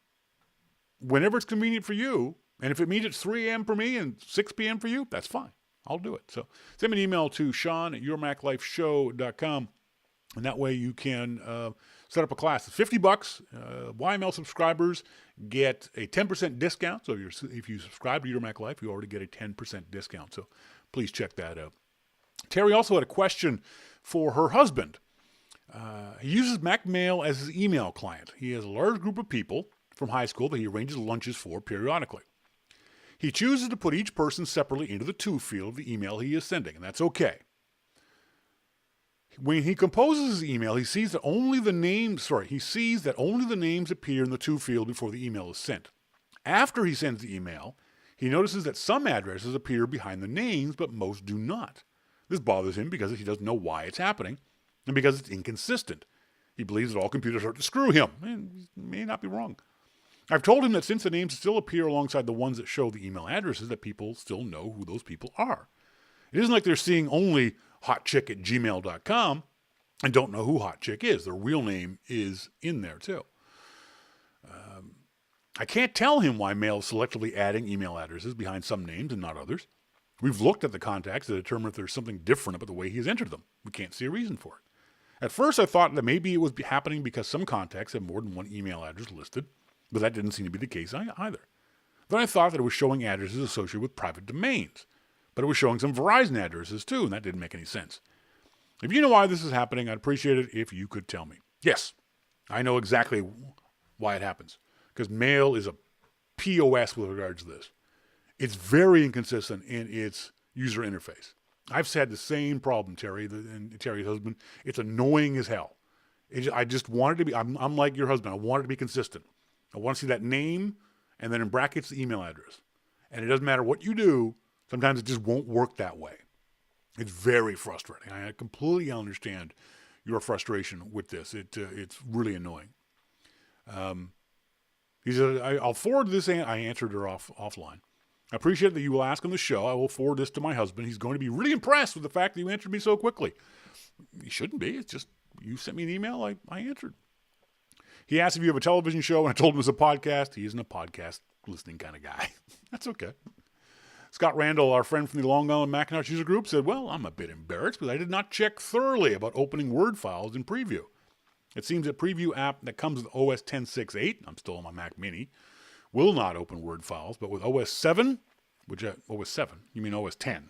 whenever it's convenient for you, And if it means it's 3 a.m. for me and 6 p.m. for you, that's fine. I'll do it. So send me an email to Shawn@yourmaclifeshow.com. And that way you can set up a class. It's $50. YML subscribers get a 10% discount. So if you subscribe to Your Mac Life, you already get a 10% discount. So please check that out. Terry also had a question for her husband. He uses Mac Mail as his email client. He has a large group of people from high school that he arranges lunches for periodically. He chooses to put each person separately into the to field of the email he is sending, and that's okay. When he composes his email, he sees that only the names appear in the to field before the email is sent. After he sends the email, he notices that some addresses appear behind the names, but most do not. This bothers him because he doesn't know why it's happening, and because it's inconsistent. He believes that all computers are to screw him, and he may not be wrong. I've told him that since the names still appear alongside the ones that show the email addresses, that people still know who those people are. It isn't like they're seeing only hotchick@gmail.com and don't know who Hot Chick is. Their real name is in there too. I can't tell him why mail is selectively adding email addresses behind some names and not others. We've looked at the contacts to determine if there's something different about the way he has entered them. We can't see a reason for it. At first I thought that maybe it was happening because some contacts have more than one email address listed, but that didn't seem to be the case either. Then I thought that it was showing addresses associated with private domains, but it was showing some Verizon addresses too, and that didn't make any sense. If you know why this is happening, I'd appreciate it if you could tell me. Yes, I know exactly why it happens, because mail is a POS with regards to this. It's very inconsistent in its user interface. I've had the same problem, Terry, and Terry's husband. It's annoying as hell. I just want it to be, I'm like your husband, I want it to be consistent. I want to see that name, and then in brackets, the email address. And it doesn't matter what you do, sometimes it just won't work that way. It's very frustrating. I completely understand your frustration with this. It's really annoying. He said, I'll forward this. I answered her offline. I appreciate that you will ask on the show. I will forward this to my husband. He's going to be really impressed with the fact that you answered me so quickly. He shouldn't be. It's just you sent me an email. I answered. He asked if you have a television show, and I told him it was a podcast. He isn't a podcast listening kind of guy. That's okay. Scott Randall, our friend from the Long Island Macintosh user group, said, well, I'm a bit embarrassed because I did not check thoroughly about opening Word files in Preview. It seems that Preview app that comes with OS 10.6.8, I'm still on my Mac Mini, will not open Word files, but with OS 7, OS 7, you mean OS 10.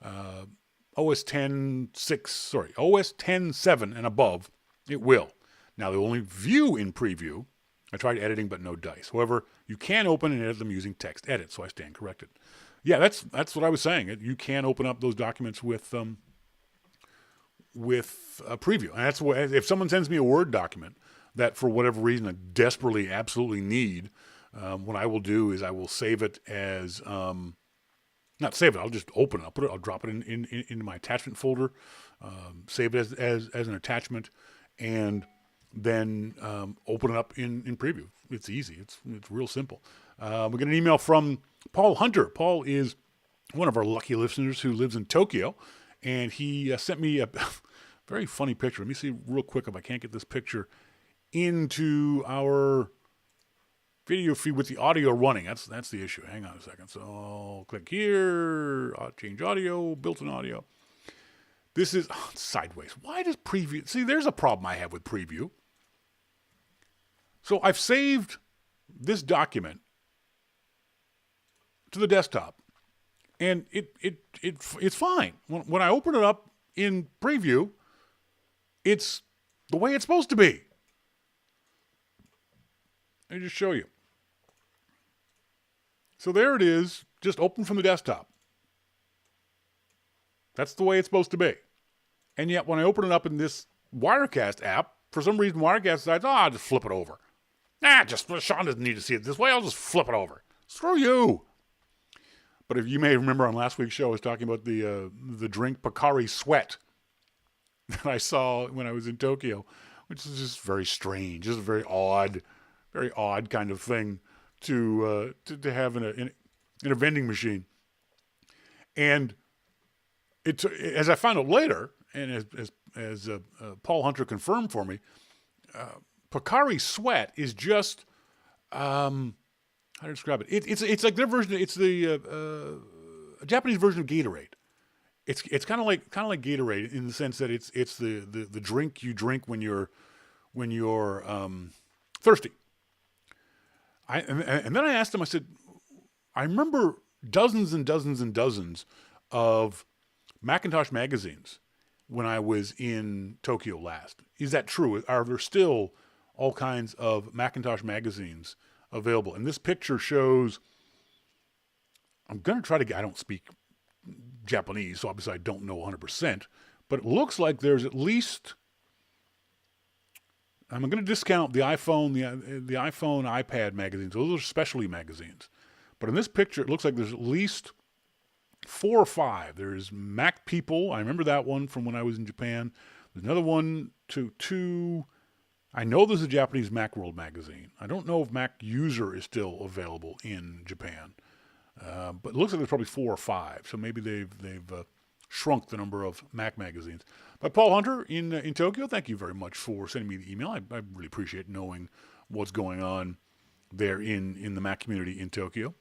OS 10.7 and above, it will. Now, they only view in Preview. I tried editing, but no dice. However, you can open and edit them using text edit, so I stand corrected. Yeah, that's what I was saying. You can open up those documents with a Preview. And that's what, if someone sends me a Word document that for whatever reason I desperately, absolutely need, what I will do is I will save it as, not save it, I'll just open it. I'll drop it into my attachment folder, save it as an attachment, and then open it up in Preview. It's easy. It's real simple. We get an email from Paul Hunter. Paul is one of our lucky listeners who lives in Tokyo, and he sent me a very funny picture. Let me see real quick if I can't get this picture into our video feed with the audio running. That's the issue. Hang on a second. So I'll click here, change audio, built-in audio. This is sideways. Why does Preview? See, there's a problem I have with Preview. So I've saved this document to the desktop, and it's fine. When I open it up in Preview, it's the way it's supposed to be. Let me just show you. So there it is, just open from the desktop. That's the way it's supposed to be. And yet when I open it up in this Wirecast app, for some reason Wirecast decides, I'll just flip it over. Shawn doesn't need to see it this way. I'll just flip it over. Screw you. But if you may remember on last week's show, I was talking about the drink Pocari Sweat that I saw when I was in Tokyo, which is just very strange, just a very odd kind of thing to have in a vending machine. And it, as I found out later, and as Paul Hunter confirmed for me, Pocari Sweat is just, how how to describe it? It's like their version. It's the Japanese version of Gatorade. It's kind of like Gatorade in the sense that it's the drink you drink when you're thirsty. And then I asked him. I said, I remember dozens and dozens and dozens of Macintosh magazines when I was in Tokyo last. Is that true? Are there still all kinds of Macintosh magazines available? And this picture shows, I'm going to try to get, I don't speak Japanese, so obviously I don't know 100%, but it looks like there's at least, I'm going to discount the iPhone, the iPhone, iPad magazines. Those are specialty magazines. But in this picture, it looks like there's at least 4 or 5. There's Mac People. I remember that one from when I was in Japan. There's another one, two. I know there's a Japanese Macworld magazine. I don't know if Mac User is still available in Japan. But it looks like there's probably 4 or 5. So maybe they've shrunk the number of Mac magazines. But Paul Hunter in Tokyo, thank you very much for sending me the email. I really appreciate knowing what's going on there in the Mac community in Tokyo.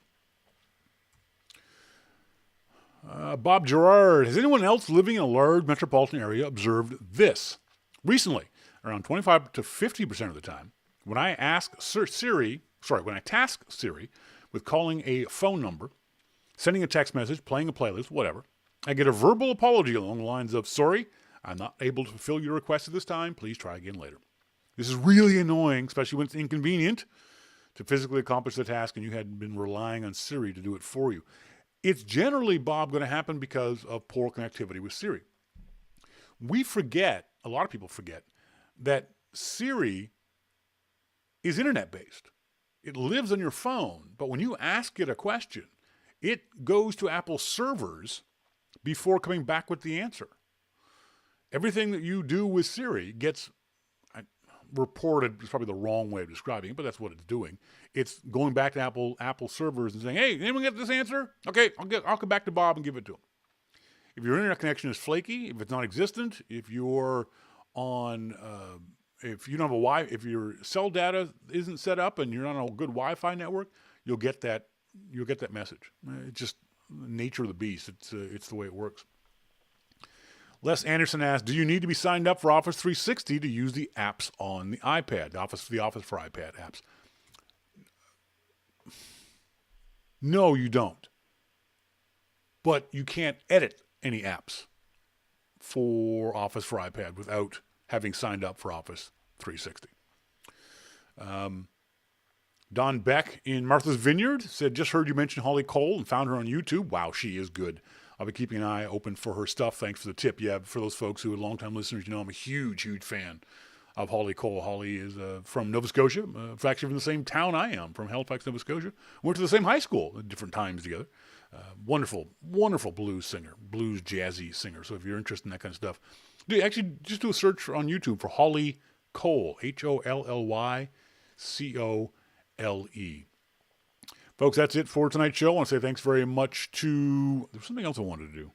Bob Gerard, has anyone else living in a large metropolitan area observed this? Recently, around 25 to 50% of the time, when I task Siri with calling a phone number, sending a text message, playing a playlist, whatever, I get a verbal apology along the lines of, sorry, I'm not able to fulfill your request at this time. Please try again later. This is really annoying, especially when it's inconvenient to physically accomplish the task and you had been relying on Siri to do it for you. It's generally, Bob, going to happen because of poor connectivity with Siri. We forget, a lot of people forget, that Siri is internet-based. It lives on your phone, but when you ask it a question, it goes to Apple servers before coming back with the answer. Everything that you do with Siri gets reported, is probably the wrong way of describing it, but that's what it's doing. It's going back to Apple servers and saying, hey, anyone get this answer? Okay, I'll come back to Bob and give it to him. If your internet connection is flaky, if it's non-existent, if you're on, if you don't have if your cell data isn't set up and you're on a good Wi-Fi network, you'll get that message. It's just the nature of the beast. It's the way it works. Les Anderson asked, do you need to be signed up for Office 360 to use the apps on the iPad, the Office for iPad apps? No, you don't. But you can't edit any apps for Office for iPad without having signed up for Office 360. Don Beck in Martha's Vineyard said, just heard you mention Holly Cole and found her on YouTube. Wow, she is good. I'll be keeping an eye open for her stuff. Thanks for the tip. Yeah, for those folks who are longtime listeners, you know I'm a huge, huge fan of Holly Cole. Holly is from Nova Scotia. Actually from the same town I am, from Halifax, Nova Scotia. Went to the same high school at different times together. Wonderful, wonderful blues singer, blues jazzy singer. So if you're interested in that kind of stuff, actually just do a search on YouTube for Holly Cole, HOLLYCOLE. Folks, that's it for tonight's show. I want to say thanks very much to... There was something else I wanted to do.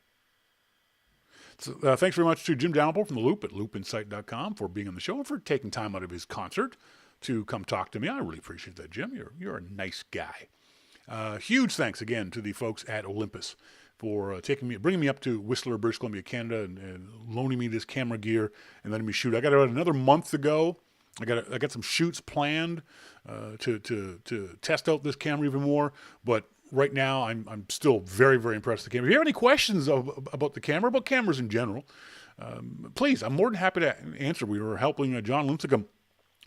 So, thanks very much to Jim Dalrymple from The Loop at loopinsight.com for being on the show and for taking time out of his concert to come talk to me. I really appreciate that, Jim. You're a nice guy. Huge thanks again to the folks at Olympus for bringing me up to Whistler, British Columbia, Canada, and loaning me this camera gear and letting me shoot. I got about another month to go. I got some shoots planned to test out this camera even more, but right now I'm still very, very impressed with the camera. If you have any questions about the camera, about cameras in general, please, I'm more than happy to answer. We were helping John Lincecum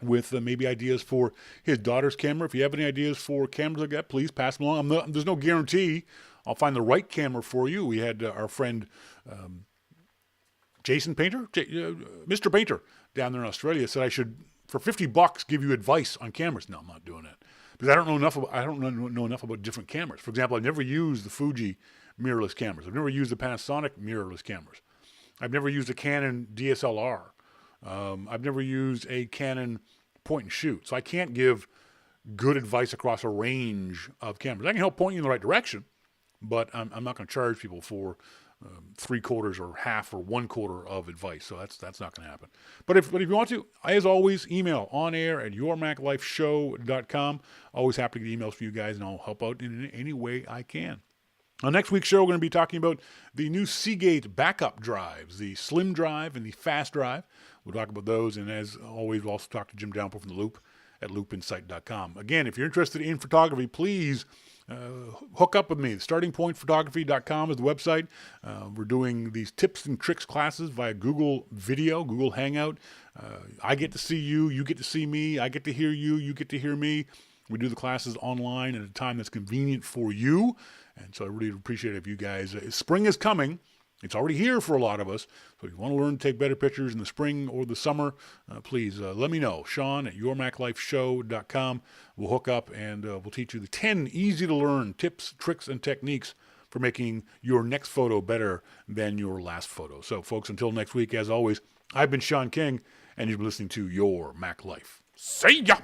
with maybe ideas for his daughter's camera. If you have any ideas for cameras like that, please pass them along. There's no guarantee I'll find the right camera for you. We had our friend Jason Painter, Mr. Painter down there in Australia said I should, for $50, give you advice on cameras. No, I'm not doing that because I don't know enough about different cameras. For example, I've never used the Fuji mirrorless cameras. I've never used the Panasonic mirrorless cameras. I've never used a Canon DSLR. I've never used a Canon point and shoot. So I can't give good advice across a range of cameras. I can help point you in the right direction but I'm not going to charge people for 3/4 or half or 1/4 of advice. So that's not going to happen. But if you want to, as always, email onair@yourmaclifeshow.com. Always happy to get emails for you guys, and I'll help out in any way I can. On next week's show, we're going to be talking about the new Seagate backup drives, the Slim Drive and the Fast Drive. We'll talk about those, and as always, we'll also talk to Jim Dalrymple from The Loop at loopinsight.com. Again, if you're interested in photography, please hook up with me. Startingpointphotography.com is the website. We're doing these tips and tricks classes via Google Video, Google Hangout. I get to see you, you get to see me, I get to hear you, you get to hear me. We do the classes online at a time that's convenient for you. And so I really appreciate it if you guys, spring is coming. It's already here for a lot of us. So if you want to learn to take better pictures in the spring or the summer, please let me know. Shawn at yourmaclifeshow.com. We'll hook up and we'll teach you the 10 easy to learn tips, tricks, and techniques for making your next photo better than your last photo. So folks, until next week, as always, I've been Shawn King, and you've been listening to Your Mac Life. See ya!